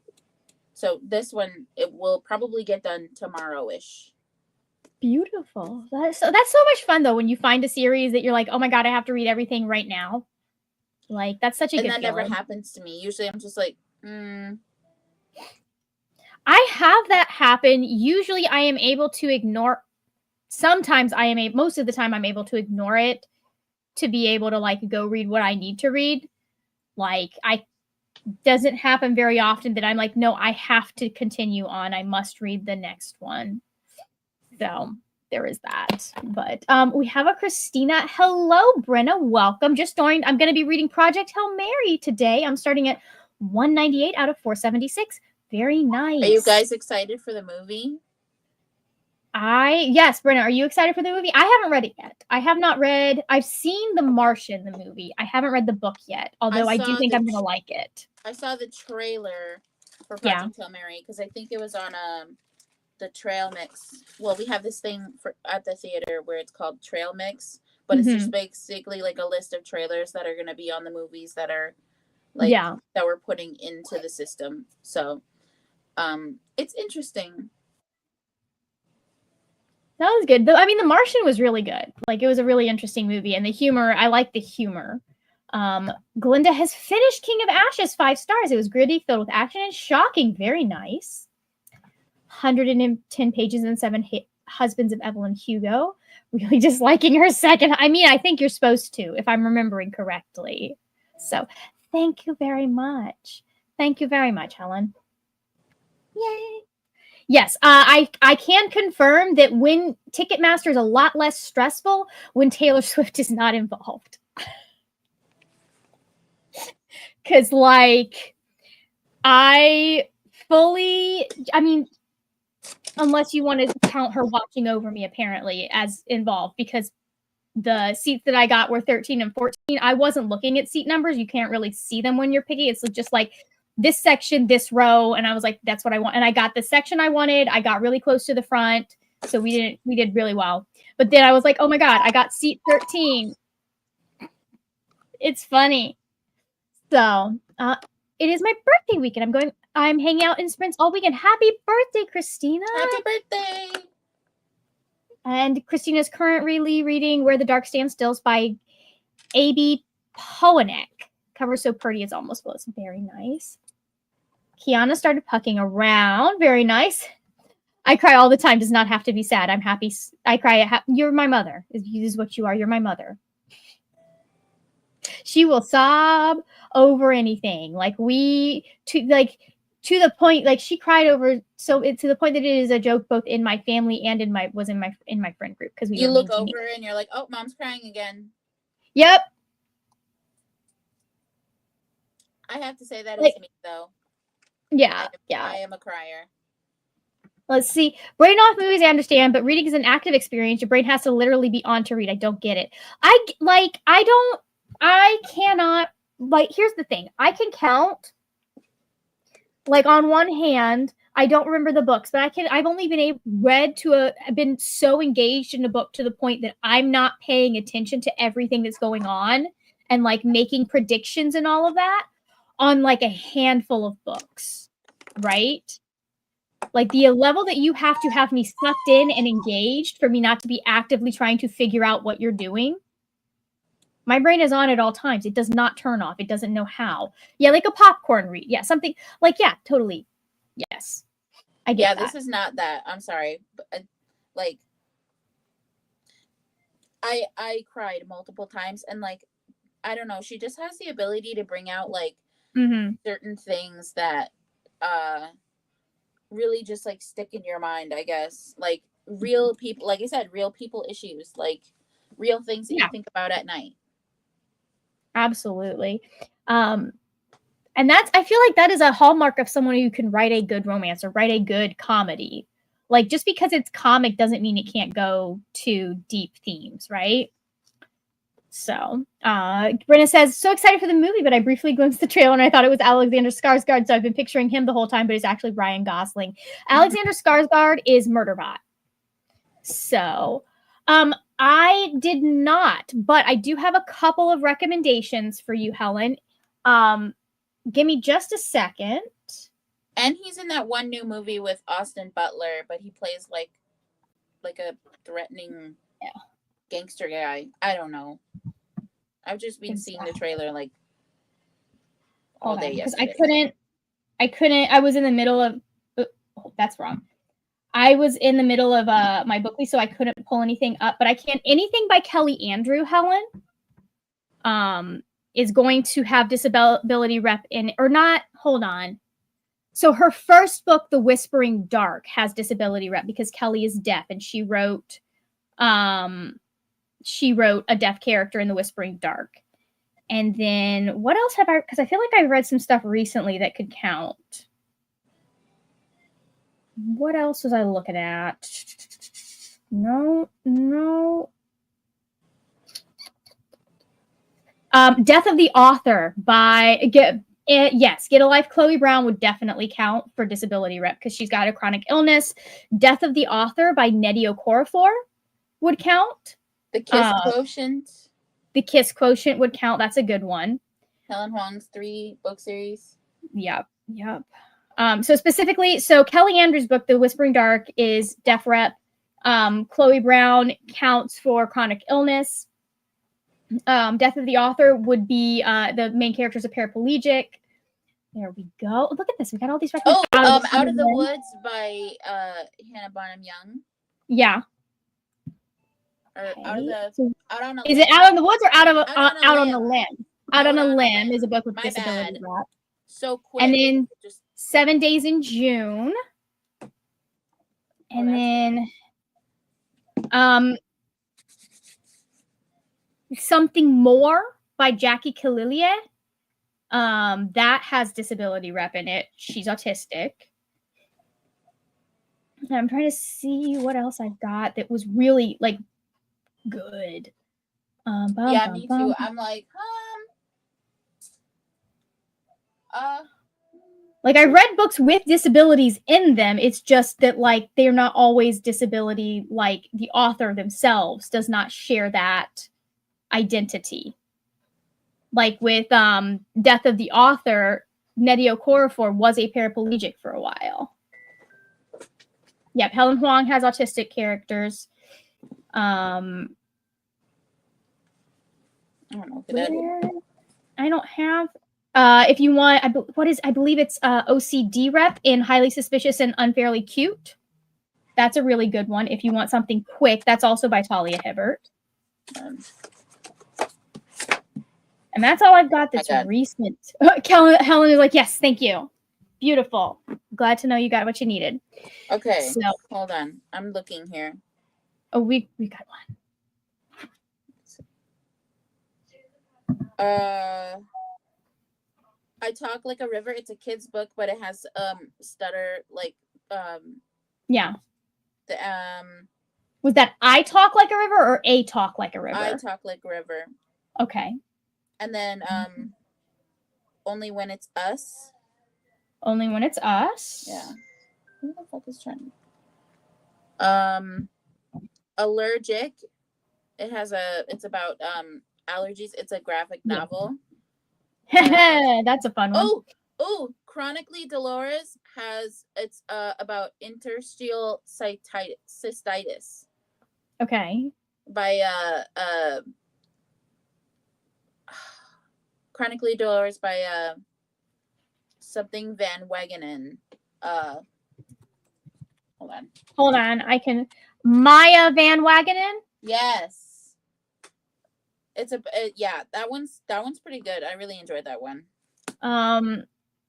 So this one, it will probably get done tomorrow-ish. Beautiful. That's so much fun though when you find a series that you're like, oh my god, I have to read everything right now. Like, that's such a good feeling. And that never happens to me. Usually I'm just like, I have that happen. Usually I am able to ignore. Sometimes most of the time I'm able to ignore it to be able to like go read what I need to read. Like, doesn't happen very often that I'm like, no, I have to continue on. I must read the next one. So there is that. But we have a Christina. Hello, Brenna. Welcome. Just joined. I'm going to be reading Project Hail Mary today. I'm starting at 198 out of 476. Very nice. Are you guys excited for the movie? Yes, Brenna, are you excited for the movie? I haven't read it yet. I have not read. I've seen The Martian, the movie. I haven't read the book yet, although I do think I'm going to like it. I saw the trailer for Project Hail Mary because I think it was on the Trail Mix. Well, we have this thing at the theater where it's called Trail Mix, but it's just basically like a list of trailers that are going to be on the movies that are like that we're putting into the system. So it's interesting. That was good. I mean, The Martian was really good. Like, it was a really interesting movie, and the humor, I like the humor. Glinda has finished King of Ashes, 5 stars. It was gritty, filled with action, and shocking. Very nice. 110 pages and 7 husbands of Evelyn Hugo. Really disliking her second. I mean, I think you're supposed to, if I'm remembering correctly. So, thank you very much. Thank you very much, Helen. Yay. Yes, I can confirm that when Ticketmaster is a lot less stressful when Taylor Swift is not involved. Because, like, I mean, unless you want to count her watching over me, apparently, as involved, because the seats that I got were 13 and 14. I wasn't looking at seat numbers. You can't really see them when you're picking. It's just like, this section, this row, and I was like, that's what I want. And I got the section I wanted. I got really close to the front, so we did really well. But then I was like, oh my god, I got seat 13. It's funny. So it is my birthday weekend. I'm hanging out in Sprints all weekend. Happy birthday, Christina! Happy birthday! And Christina's currently reading Where the Dark Stands Still by A.B. Poenek. Cover so pretty, it's almost full. It's very nice. Kiana started pucking around. Very nice. I cry all the time. Does not have to be sad. I'm happy. I cry. You're my mother. This is what you are. You're my mother. She will sob over anything. To the point, like, she cried over. So to the point that it is a joke both in my family and in my friend group, because you look over and you're like, oh, mom's crying again. Yep. I have to say that is me though. Yeah, I am a crier. Let's see. Brain off movies, I understand, but reading is an active experience. Your brain has to literally be on to read. I don't get it. Here's the thing. I can count, like, on one hand, I don't remember the books, but I've only been so engaged in a book to the point that I'm not paying attention to everything that's going on and, like, making predictions and all of that on, like, a handful of books, right? Like, the level that you have to have me sucked in and engaged for me not to be actively trying to figure out what you're doing. My brain is on at all times. It does not turn off. It doesn't know how. Yeah, like a popcorn read. Yeah, something like, yeah, totally. Yes. I get that. This is not that. I'm sorry. But, like, I cried multiple times, and, like, I don't know. She just has the ability to bring out, like, certain things that really just, like, stick in your mind, I guess. Like, real people, like I said, real people issues, like real things that you think about at night. Absolutely. And I feel like that is a hallmark of someone who can write a good romance or write a good comedy. Like, just because it's comic doesn't mean it can't go to deep themes, right? So, Brenna says, so excited for the movie, but I briefly glimpsed the trailer and I thought it was Alexander Skarsgård, so I've been picturing him the whole time, but it's actually Ryan Gosling. Alexander Skarsgård is Murderbot. So, I did not, but I do have a couple of recommendations for you, Helen. Give me just a second. And he's in that one new movie with Austin Butler, but he plays like a threatening gangster guy. I don't know. I've just been seeing the trailer like all day yesterday. Because I couldn't. I was in the middle of. Oh, that's wrong. I was in the middle of my bookly, so I couldn't pull anything up. But I can't. Anything by Kelly Andrew, Helen, is going to have disability rep in or not. Hold on. So her first book, The Whispering Dark, has disability rep because Kelly is deaf, and she wrote a deaf character in The Whispering Dark. And then what else have I? Because I feel like I read some stuff recently that could count. What else was I looking at? No. Death of the Author by Get a Life. Chloe Brown would definitely count for disability rep because she's got a chronic illness. Death of the Author by Nnedi Okorafor would count. The Kiss Quotient. The Kiss Quotient would count. That's a good one. Helen Huang's 3-book series. Yep. So specifically, Kelly Andrews' book, The Whispering Dark, is deaf rep. Chloe Brown counts for chronic illness. Death of the Author would be the main character is a paraplegic. There we go. Look at this. We got all these records. Out of the Woods by Hannah Bonham Young. Yeah. Or okay. Out on a Is limb. it Out on the Woods or Out on a Limb? Out on a Limb Limb is a book with My disability bad. rep. So quick. And then Just 7 Days in June. And then Something More by Jackie Kalilia. That has disability rep in it. She's autistic. And I'm trying to see what else I've got that was really like good. me too. I'm like, like I read books with disabilities in them. It's just that like they're not always disability. Like the author themselves does not share that identity. Like with Death of the Author, Nnedi Okorafor was a paraplegic for a while. Yep, Helen Huang has autistic characters. I don't know. I don't have. If you want, I believe it's OCD rep in Highly Suspicious and Unfairly Cute. That's a really good one. If you want something quick, that's also by Talia Hibbert. And that's all I've got that's recent. Helen is like, yes, thank you. Beautiful. Glad to know you got what you needed. Okay. So, hold on. I'm looking here. Oh, we got one. I Talk Like a River. It's a kid's book, but it has stutter like yeah. The was that I Talk Like a River or A Talk Like a River? I Talk Like a River. Okay. And then Only When It's Us. Only When It's Us. Yeah. Who the fuck is trying? Allergic. It's about allergies. It's a graphic novel. That's a fun one. Oh, Chronically Dolores it's about interstitial cystitis. Okay. By Chronically Dolores by something Van Wagenen. Hold on. I can. Maya Van Wagenen? Yes. It's that one's pretty good. I really enjoyed that one.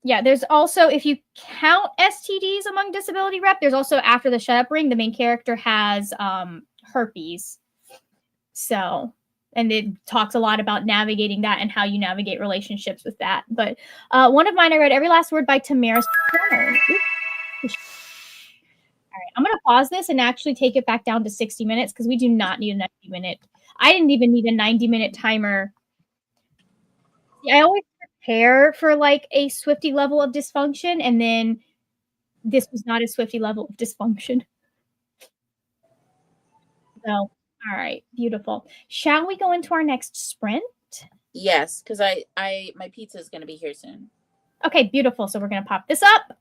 Yeah, there's also, if you count STDs among disability rep, there's also After the Shut Up Ring, the main character has herpes. So, and it talks a lot about navigating that and how you navigate relationships with that. But one of mine, I read Every Last Word by Tamara. right, I'm going to pause this and actually take it back down to 60 minutes because we do not need a 90-minute. I didn't even need a 90-minute timer. See, I always prepare for like a Swifty level of dysfunction, and then this was not a Swifty level of dysfunction. So, all right, beautiful. Shall we go into our next sprint? Yes, because my pizza is going to be here soon. Okay, beautiful. So we're going to pop this up,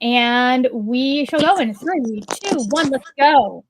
and we shall go in 3, 2, 1. Let's go.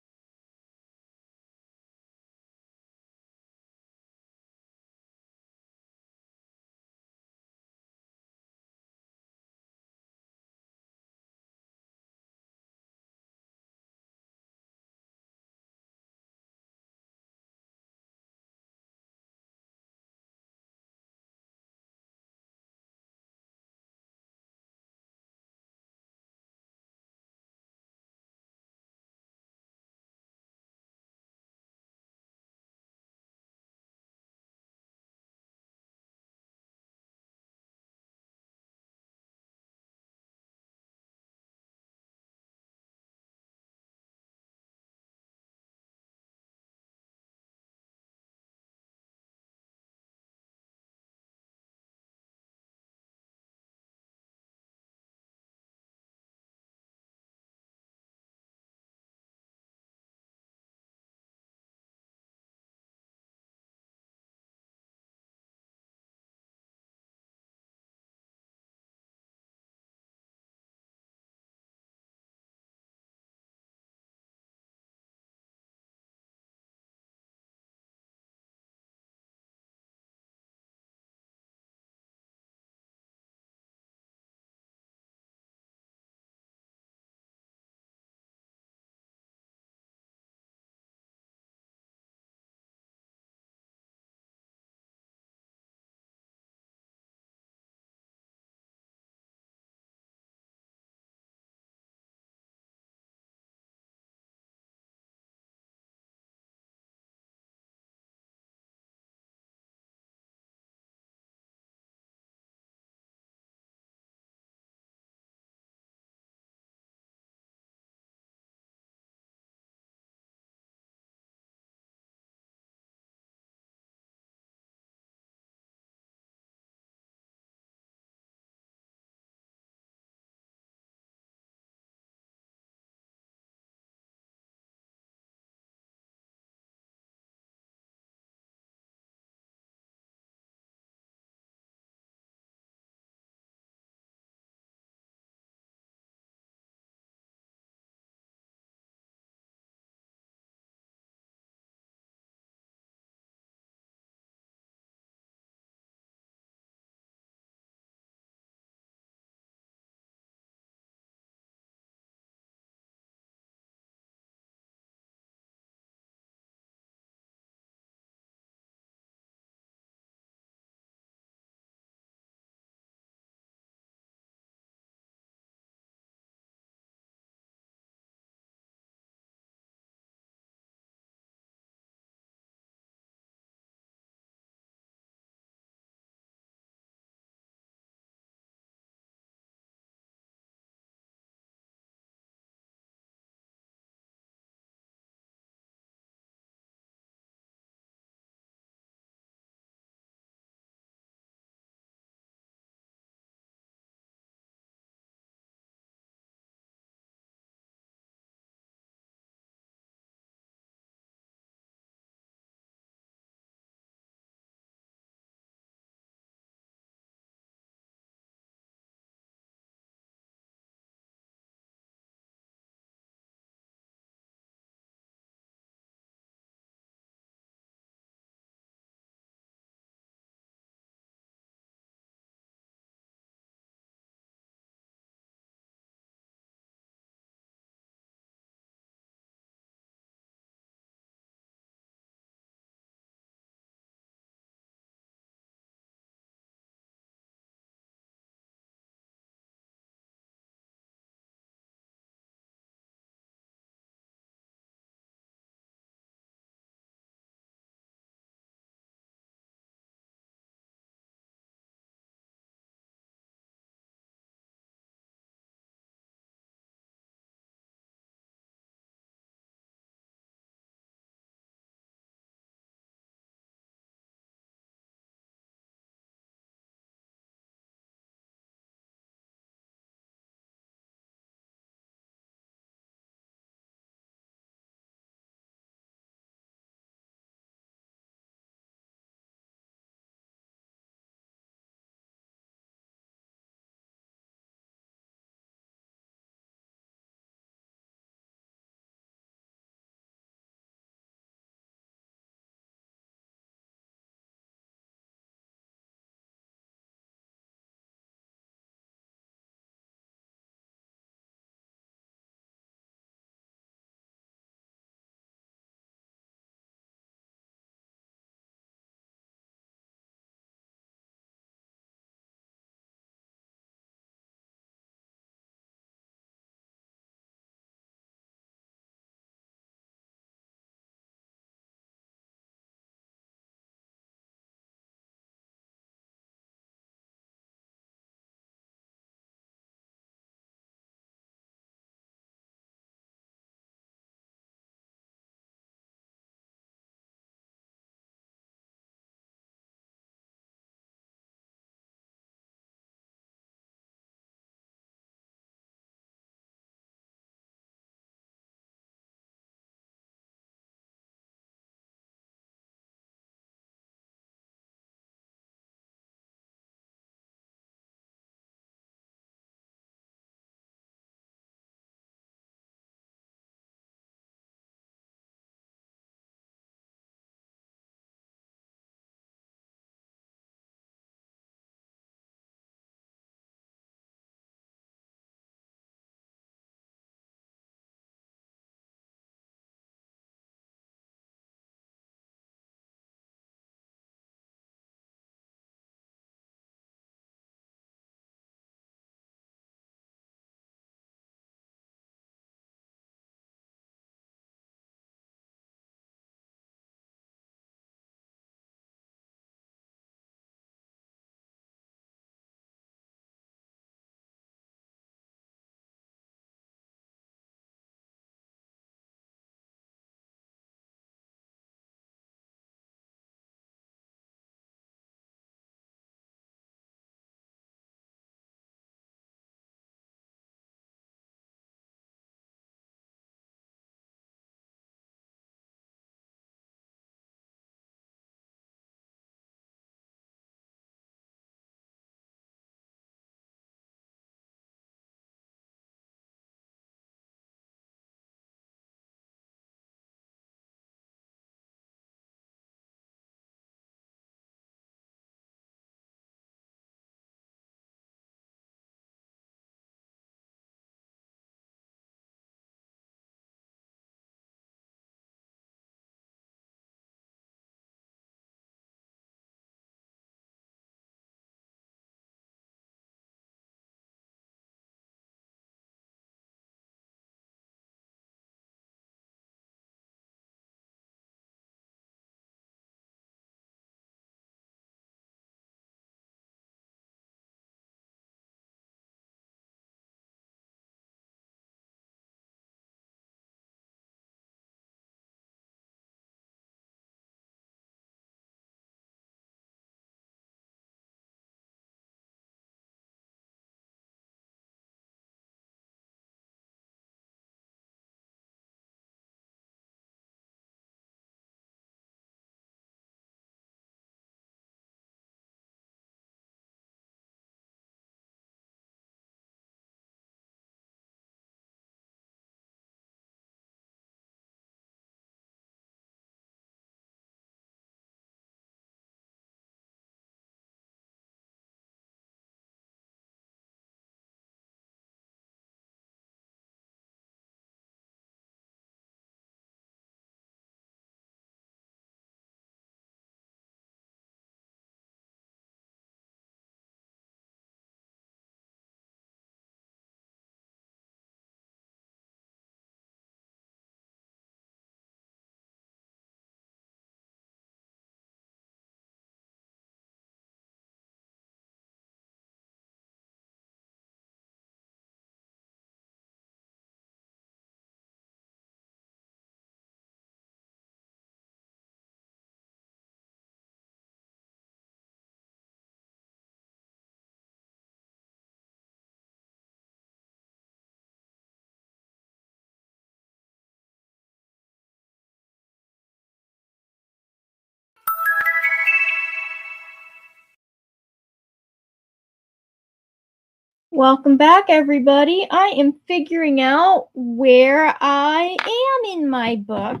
Welcome back, everybody. I am figuring out where I am in my book.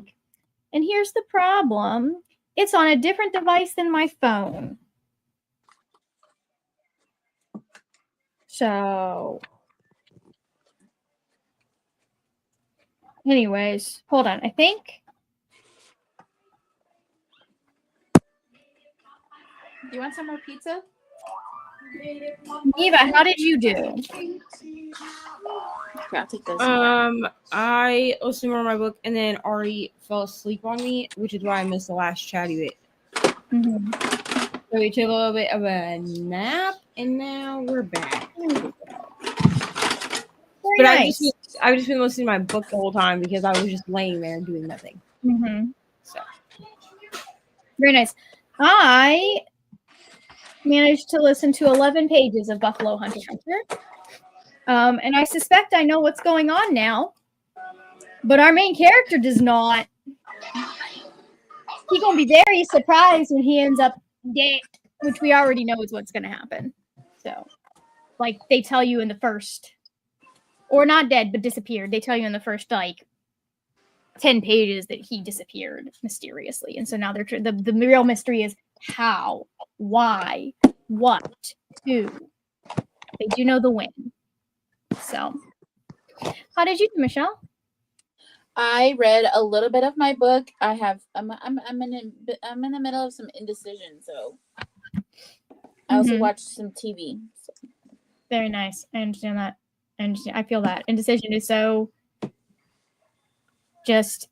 And here's the problem. It's on a different device than my phone. So, anyways, hold on. I think. Do you want some more pizza? Eva, how did you do? Okay, I'll take this. I listened to more of my book, and then Ari fell asleep on me, which is why I missed the last chatty bit. Mm-hmm. So we took a little bit of a nap, and now we're back. But Nice. I've just been listening to my book the whole time because I was just laying there doing nothing. Mm-hmm. So Very nice. I managed to listen to 11 pages of Buffalo Hunter Hunter. And I suspect I know what's going on now. But our main character does not. He's going to be very surprised when he ends up dead, which we already know is what's going to happen. So, like, they tell you in the first, or not dead, but disappeared. They tell you in the first, like, 10 pages that he disappeared mysteriously. And so now the real mystery is how, why, what, who. They do know the when. So, how did you do, Michelle? I read a little bit of my book. I'm in the middle of some indecision, so I also watched some TV. So. Very nice. I understand that. I feel that indecision is so just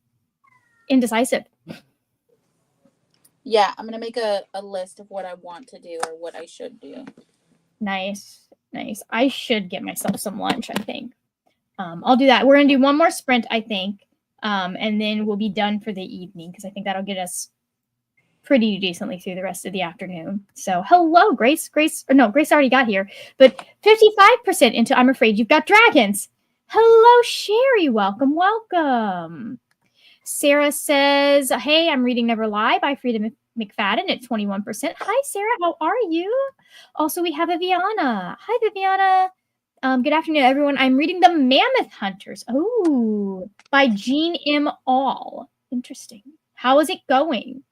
indecisive. Yeah, I'm gonna make a list of what I want to do or what I should do. Nice. I should get myself some lunch, I think. I'll do that. We're gonna do one more sprint, I think. And then we'll be done for the evening because I think that'll get us pretty decently through the rest of the afternoon. So hello, Grace. Grace already got here, but 55% into I'm Afraid You've Got Dragons. Hello, Sherry. Welcome. Sarah says, hey, I'm reading Never Lie by Frida McFadden at 21%. Hi, Sarah. How are you? Also, we have Viviana. Hi, Viviana. Good afternoon, everyone. I'm reading The Mammoth Hunters. Oh, by Jean M. All. Interesting. How is it going?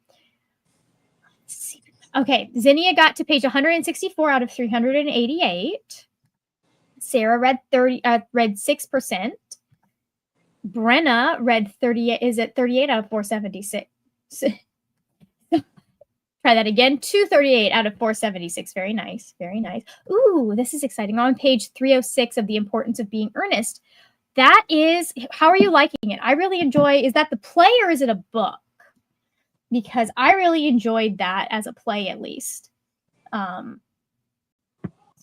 Let's see. Okay, Zinnia got to page 164 out of 388. Sarah read 6%. Brenna read 38. Is it 38 out of 476? Try that again. 238 out of 476. Very nice. Very nice. Ooh, this is exciting. On page 306 of The Importance of Being Earnest. That is, how are you liking it? I really enjoy, is that the play or is it a book? Because I really enjoyed that as a play, at least. It's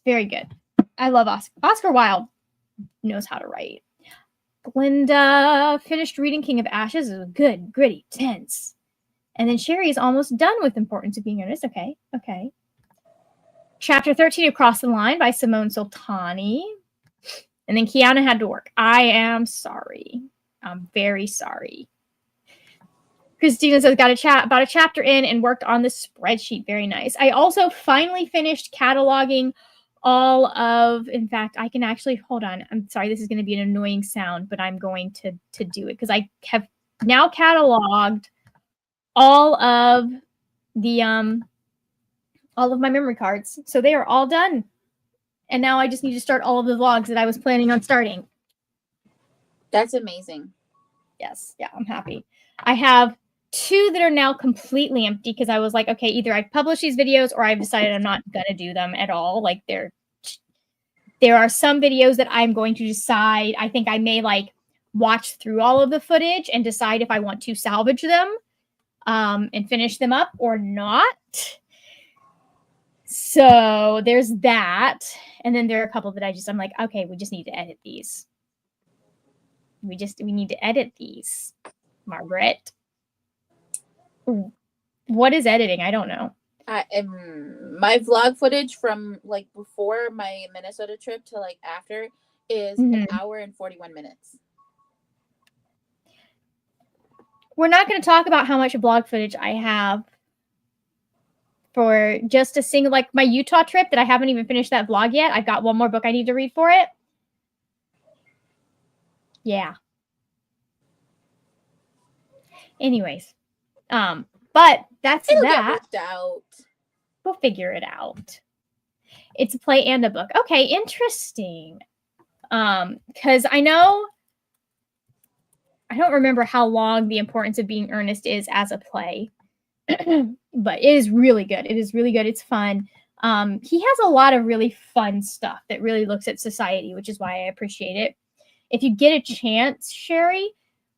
very good. I love Oscar. Oscar Wilde knows how to write. Glinda finished reading King of Ashes. It was good, gritty, tense. And then Sherry is almost done with Importance of Being Earnest. Okay. Chapter 13, Across the Line by Simone Soltani. And then Kiana had to work. I am sorry. I'm very sorry. Christina says, got a chat about a chapter in and worked on the spreadsheet. Very nice. I also finally finished cataloging all of, in fact, I can actually, hold on. I'm sorry, this is going to be an annoying sound, but I'm going to do it because I have now cataloged all of the all of my memory cards. So they are all done. And now I just need to start all of the vlogs that I was planning on starting. That's amazing. Yes. Yeah, I'm happy. I have 2 that are now completely empty because I was like, okay, either I publish these videos or I've decided I'm not going to do them at all. Like there are some videos that I'm going to decide. I think I may like watch through all of the footage and decide if I want to salvage them and finish them up or not. So there's that. And then there are a couple that I'm like, okay, we just need to edit these. We need to edit these, Margaret. What is editing? I don't know. My vlog footage from like before my Minnesota trip to like after is an hour and 41 minutes. We're not going to talk about how much vlog footage I have for just a single, like my Utah trip that I haven't even finished that vlog yet. I've got one more book I need to read for it. Yeah. Anyways, but that's It'll that. get worked out. We'll figure it out. It's a play and a book. Okay, interesting. Because I know I don't remember how long The Importance of Being Earnest is as a play, but it is really good. It is really good. It's fun. He has a lot of really fun stuff that really looks at society, which is why I appreciate it. If you get a chance, Sherry,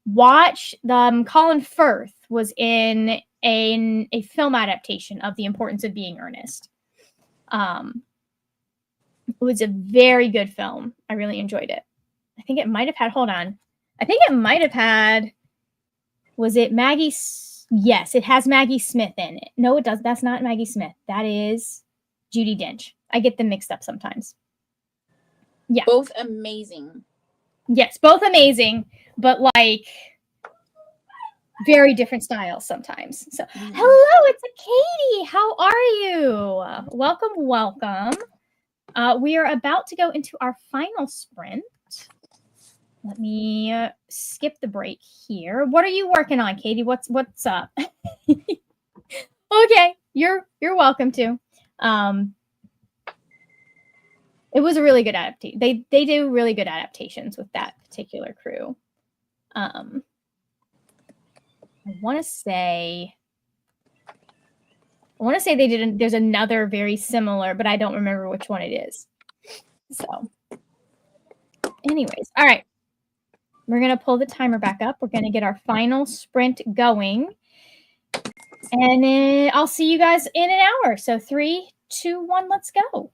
watch Colin Firth was in a film adaptation of The Importance of Being Earnest. It was a very good film. I really enjoyed it. I think it might have had, hold on. I think it might have had, was it Maggie? Yes, it has Maggie Smith in it. No, it does. That's not Maggie Smith. That is Judi Dench. I get them mixed up sometimes. Yeah. Both amazing. Yes, both amazing, but like very different styles sometimes. So, hello, it's a Katie. How are you? Welcome, welcome. We are about to go into our final sprint. Let me skip the break here. What are you working on, Katie? What's up? Okay, you're welcome to. It was a really good adaptation. They do really good adaptations with that particular crew. I want to say they did. There's another very similar, but I don't remember which one it is. So, anyways, all right. We're going to pull the timer back up. We're going to get our final sprint going. And then I'll see you guys in an hour. So 3, 2, 1, let's go.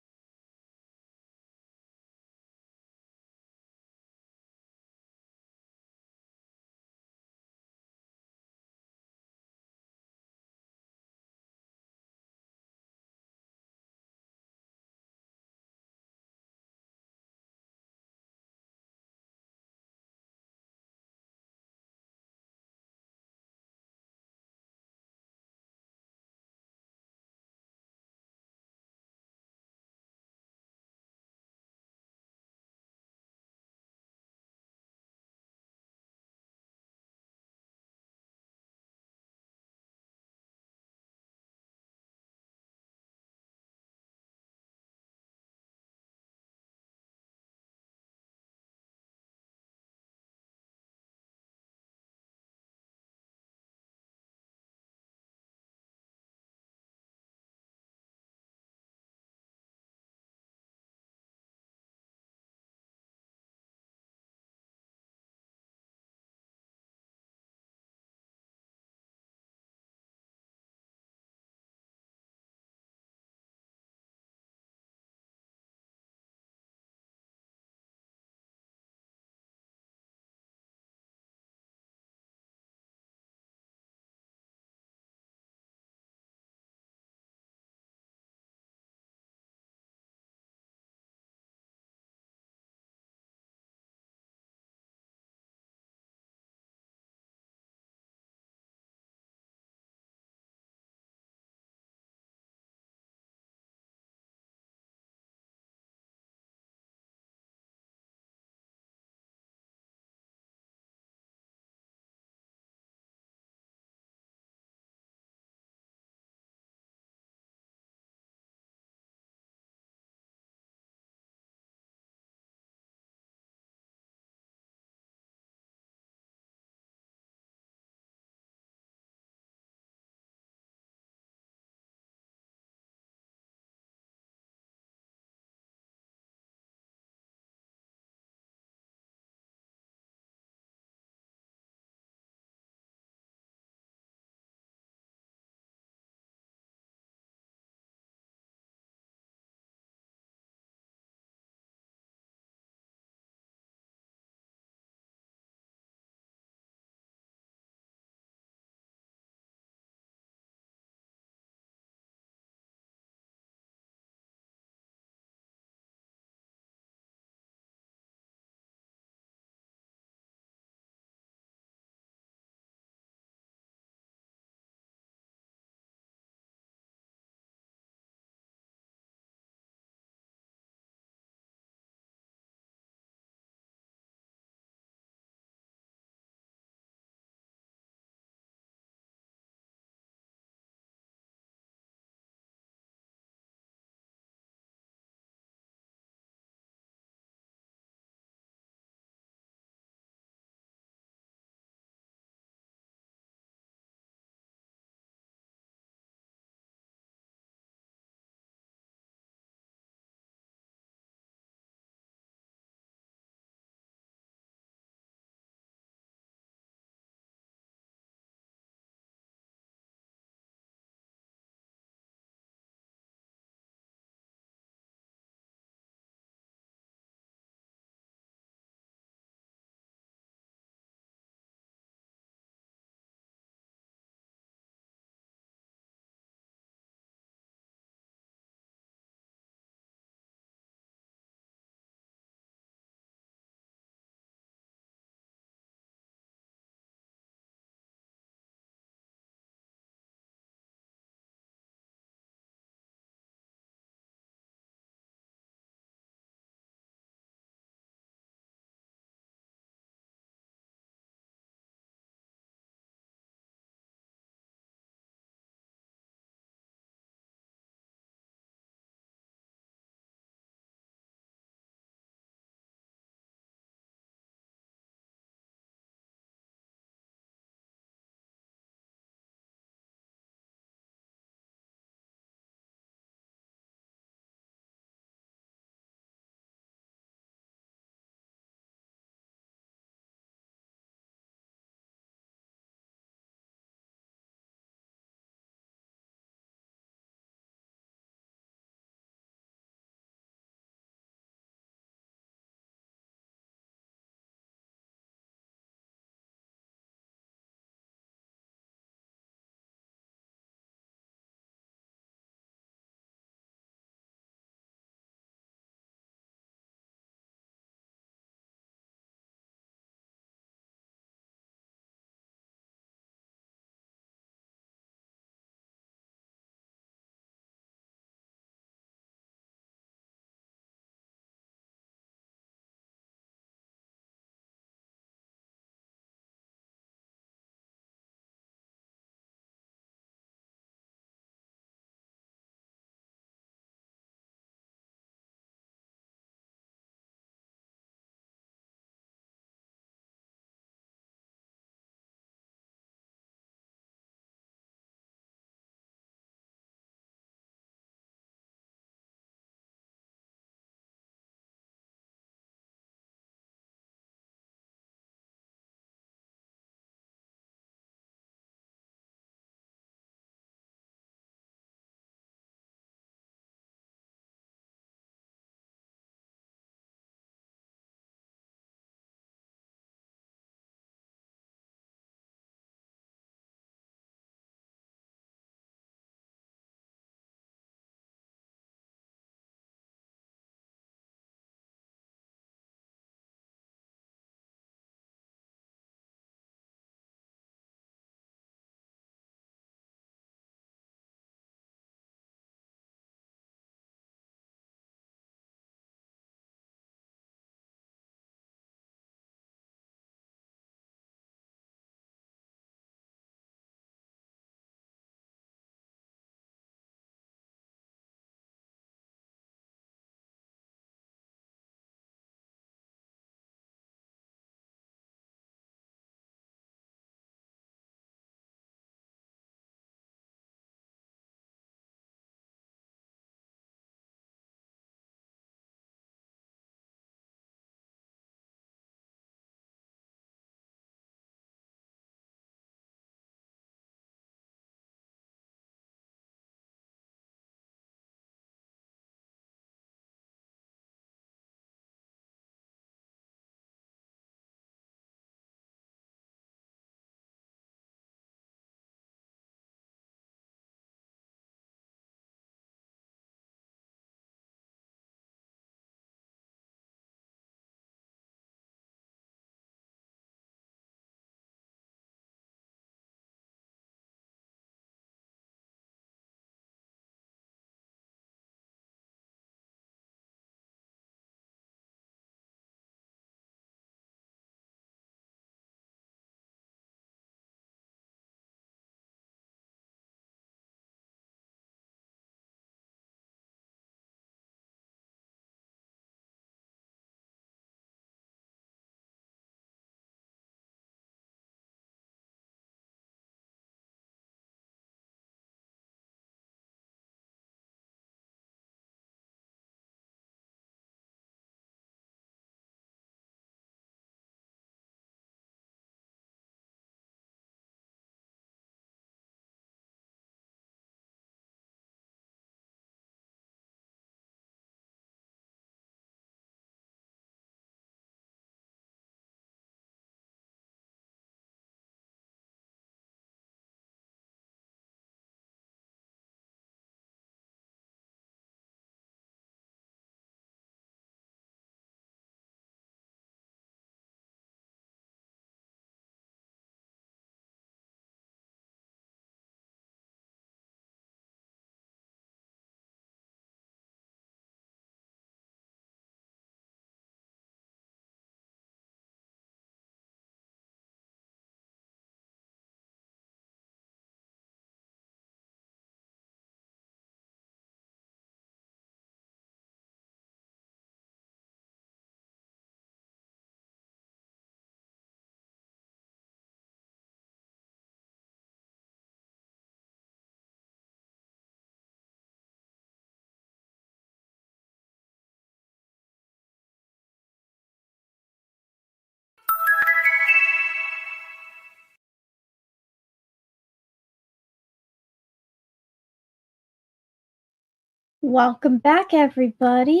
Welcome back, everybody.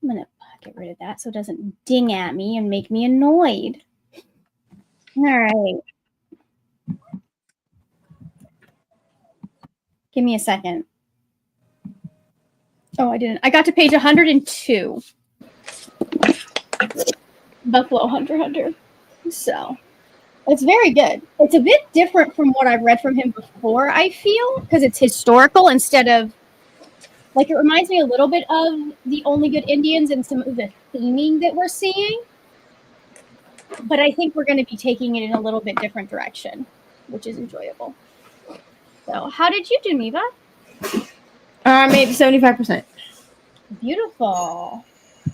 I'm going to get rid of that so it doesn't ding at me and make me annoyed. All right. Give me a second. Oh, I didn't. I got to page 102. Buffalo Hunter. So it's very good. It's a bit different from what I've read from him before, I feel, because it's historical instead of, like, it reminds me a little bit of The Only Good Indians and some of the theming that we're seeing. But I think we're going to be taking it in a little bit different direction, which is enjoyable. So how did you do, Neva? Maybe 75%. Beautiful.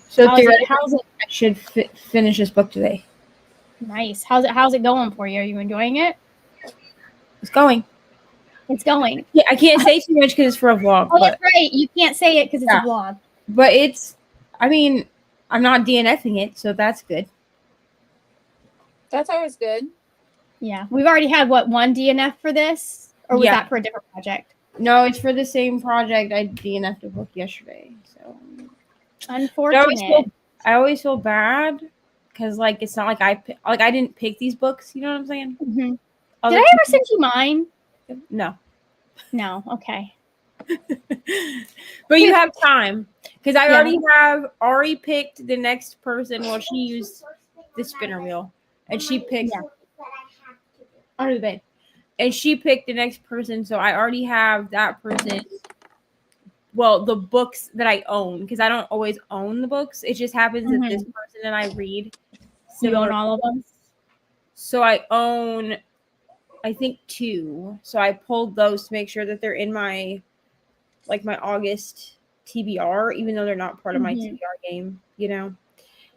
So theoretically, I should finish this book today. Nice. How's it going for you? Are you enjoying it? It's going. Yeah, I can't say too much because it's for a vlog. Oh, that's right. You can't say it because it's a vlog. But I'm not DNFing it, so that's good. That's always good. Yeah. We've already had, one DNF for this? Or was that for a different project? No, it's for the same project. I DNF'd a book yesterday. So unfortunate. I always feel bad because, like, it's not like I didn't pick these books. You know what I'm saying? Mm-hmm. Did I ever send you mine? No. Okay. But you have time because I already have Ari picked the next person. Well, she used the spinner wheel, and she picked under the bed, and she picked the next person. So I already have that person. Well, the books that I own, because I don't always own the books. It just happens that this person and I read. You own all of them? So I own, I think, 2. So I pulled those to make sure that they're in my August TBR, even though they're not part of my TBR game, you know?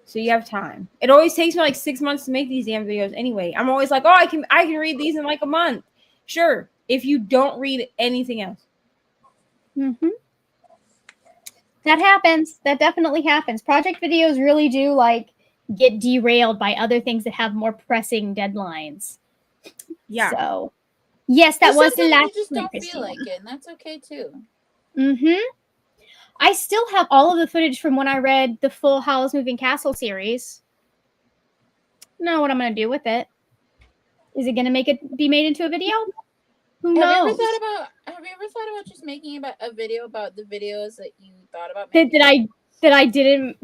So you have time. It always takes me 6 months to make these damn videos anyway. I'm always like, oh, I can read these in a month. Sure, if you don't read anything else. Mm-hmm. That happens. That definitely happens. Project videos really do get derailed by other things that have more pressing deadlines. Yeah. So, yes, that was the last. You just don't feel like it, and that's okay too. Mm-hmm. I still have all of the footage from when I read the full Howl's Moving Castle series. I don't know what I'm going to do with it. Is it going to be made into a video? Who knows? Have you ever thought about just making a video about the videos that you thought about making? That I did.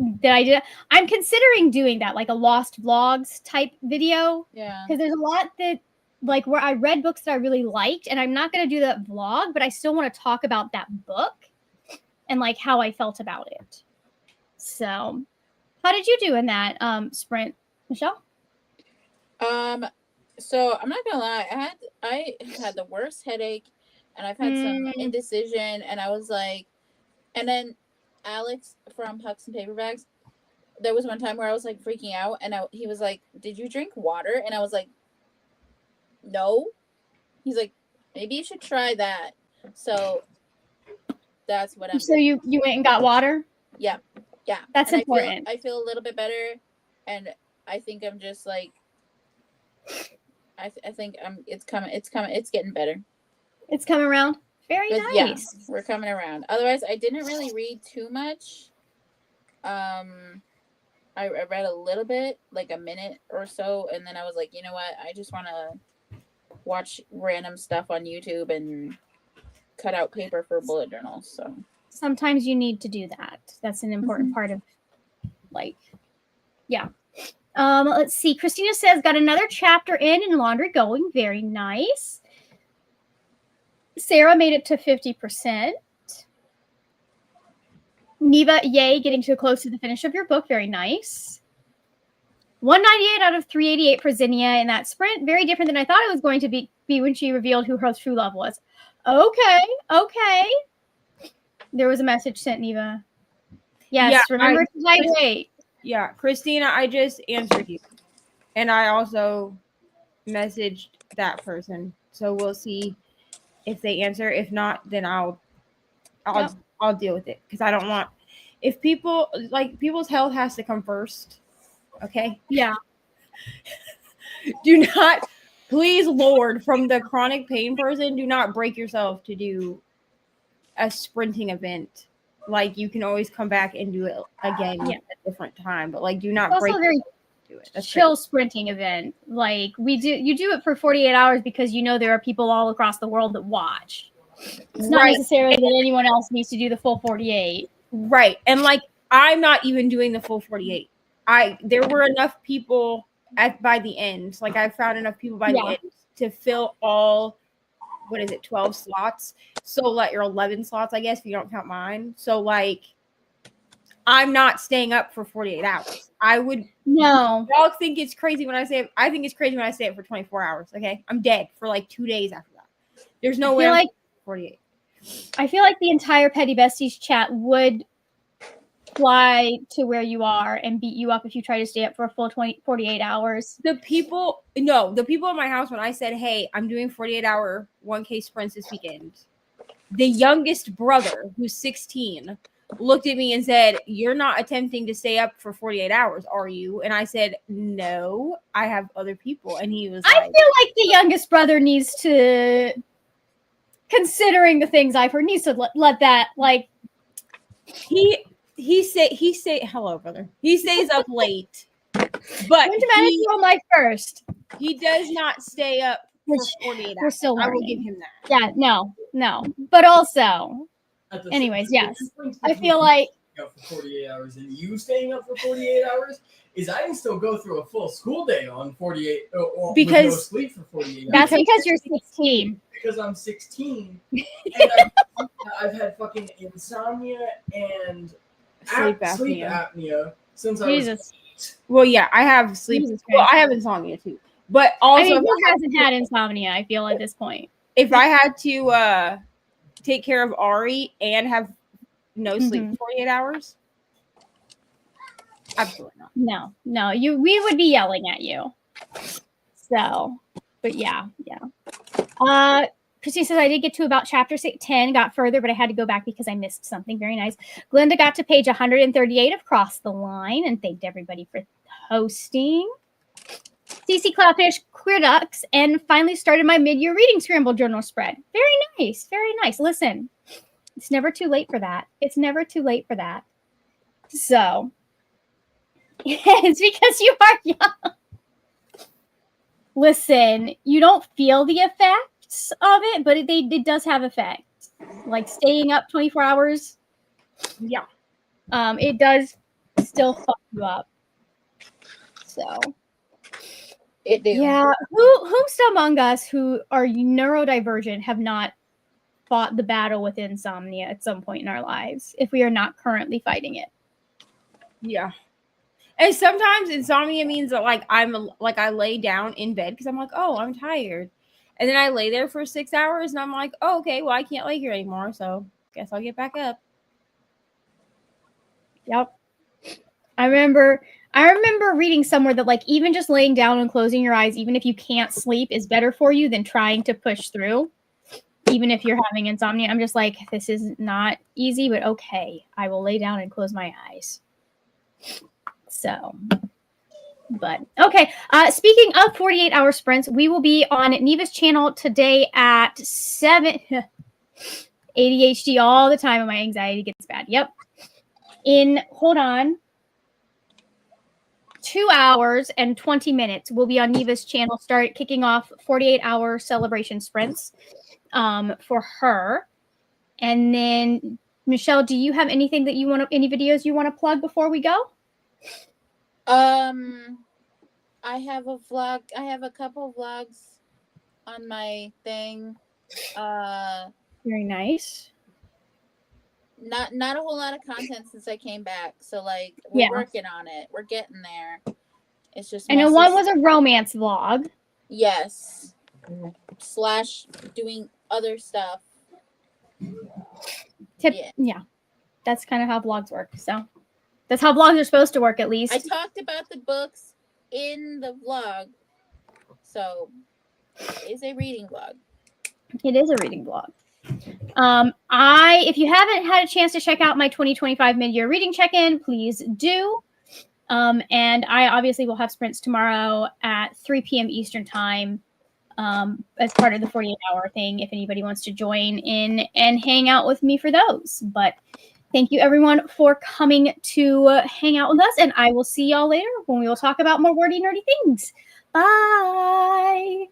I'm considering doing that, like a Lost Vlogs type video. Yeah. Because there's a lot that, where I read books that I really liked, and I'm not going to do that vlog, but I still want to talk about that book and how I felt about it. So, how did you do in that sprint, Michelle? So I'm not gonna lie, I had the worst headache, and I've had some indecision, and I was like, and then Alex from Hucks and Paperbacks, there was one time where I was freaking out, and he was like, "Did you drink water?" And I was like, "No." He's like, "Maybe you should try that." So that's what I'm. So you went and got water? Yeah. That's important. I feel a little bit better, and I think I'm just I think it's coming. It's getting better. It's coming around. Very nice. Yeah, we're coming around. Otherwise, I didn't really read too much. I read a little bit, a minute or so, and then I was like, you know what? I just want to watch random stuff on YouTube and cut out paper for bullet journals. So sometimes you need to do that. That's an important part of yeah. Let's see. Christina says, got another chapter in and laundry going. Very nice. Sarah made it to 50%. Neva, yay, getting too close to the finish of your book. Very nice. 198 out of 388 for Zinnia in that sprint. Very different than I thought it was going to be when she revealed who her true love was. Okay. There was a message sent, Neva. Yes, remember to hydrate. Yeah, Christina, I just answered you. And I also messaged that person. So we'll see if they answer. If not, then I'll deal with it. Because I don't want, if people, people's health has to come first. Okay? Yeah. Do not, please, Lord, from the chronic pain person, do not break yourself to do a sprinting event. Like you can always come back and do it again at a different time, but like do not it's break. Also, very do it. That's chill crazy. sprinting event. Like you do it for 48 hours because you know there are people all across the world that watch. It's not necessarily that anyone else needs to do the full 48. Right. And like I'm not even doing the full 48. There were enough people by the end. Like I found enough people by the end to fill all 12 slots. So like or 11 slots, I guess, if you don't count mine. So like I'm not staying up for 48 hours. I would y'all think it's crazy when I say it. I think it's crazy when I say it for 24 hours. Okay. I'm dead for like 2 days after that. There's no way I'm like 48. I feel like the entire Petty Besties chat would fly to where you are and beat you up if you try to stay up for a full 48 hours. The people in my house, when I said, hey, I'm doing 48-hour 1K sprints this weekend, the youngest brother, who's 16, looked at me and said, you're not attempting to stay up for 48 hours, are you? And I said, no, I have other people. And he was I feel like the youngest brother needs to, considering the things I've heard, needs to let that, like, he said hello, brother. He stays up late, but on my first. He does not stay up for 48 hours. We're still learning. I will give him that. Yeah, no. But also, anyways, yes. I feel like up for 48 hours and you staying up for 48 hours is I can still go through a full school day on 48 because with no sleep for 48 that's hours. Because you're 16. Because I'm 16 and I've had fucking insomnia and sleep apnea since I was. Well, yeah, I have sleep. Well, I have insomnia too. But also, who hasn't had insomnia? I feel at this point. If I had to take care of Ari and have no sleep for 48 hours, absolutely not. No. We would be yelling at you. So, but yeah. Christy says, I did get to about chapter 10, got further, but I had to go back because I missed something very nice. Glenda got to page 138 of Cross the Line and thanked everybody for hosting. CC Cloudfish, Queer Ducks, and finally started my mid-year reading Scramble journal spread. Very nice. Listen, it's never too late for that. So, it's because you are young. Listen, you don't feel the effects of it, but it does have effects. Like staying up 24 hours. Yeah. It does still fuck you up. So it do. Yeah. Who's among us who are neurodivergent have not fought the battle with insomnia at some point in our lives if we are not currently fighting it? Yeah. And sometimes insomnia means that I lay down in bed because I'm like, oh, I'm tired. And then I lay there for 6 hours and I'm like, oh, okay, well, I can't lay here anymore. So guess I'll get back up. Yep. I remember reading somewhere that like even just laying down and closing your eyes, even if you can't sleep, is better for you than trying to push through, even if you're having insomnia. I'm just like, this is not easy, but okay. I will lay down and close my eyes. So, but okay. Speaking of 48-hour sprints, we will be on Neva's channel today at 7. ADHD all the time and my anxiety gets bad. Yep. Hold on. 2 hours and 20 minutes. We'll be on Neva's channel, start kicking off 48-hour celebration sprints for her. And then, Michelle, do you have anything that any videos you want to plug before we go? I have a vlog. I have a couple vlogs on my thing. Very nice. Not a whole lot of content since I came back. So like we're working on it. We're getting there. It's just I know one was a romance vlog. Yes. / doing other stuff. Yeah. That's kind of how vlogs work. So that's how vlogs are supposed to work, at least. I talked about the books in the vlog. So it's a reading vlog. It is a reading vlog. If you haven't had a chance to check out my 2025 mid-year reading check-in, please do. And I obviously will have sprints tomorrow at 3 p.m. Eastern time. as part of the 48-hour thing if anybody wants to join in and hang out with me for those. But thank you everyone for coming to hang out with us, and I will see y'all later when we will talk about more wordy nerdy things. Bye.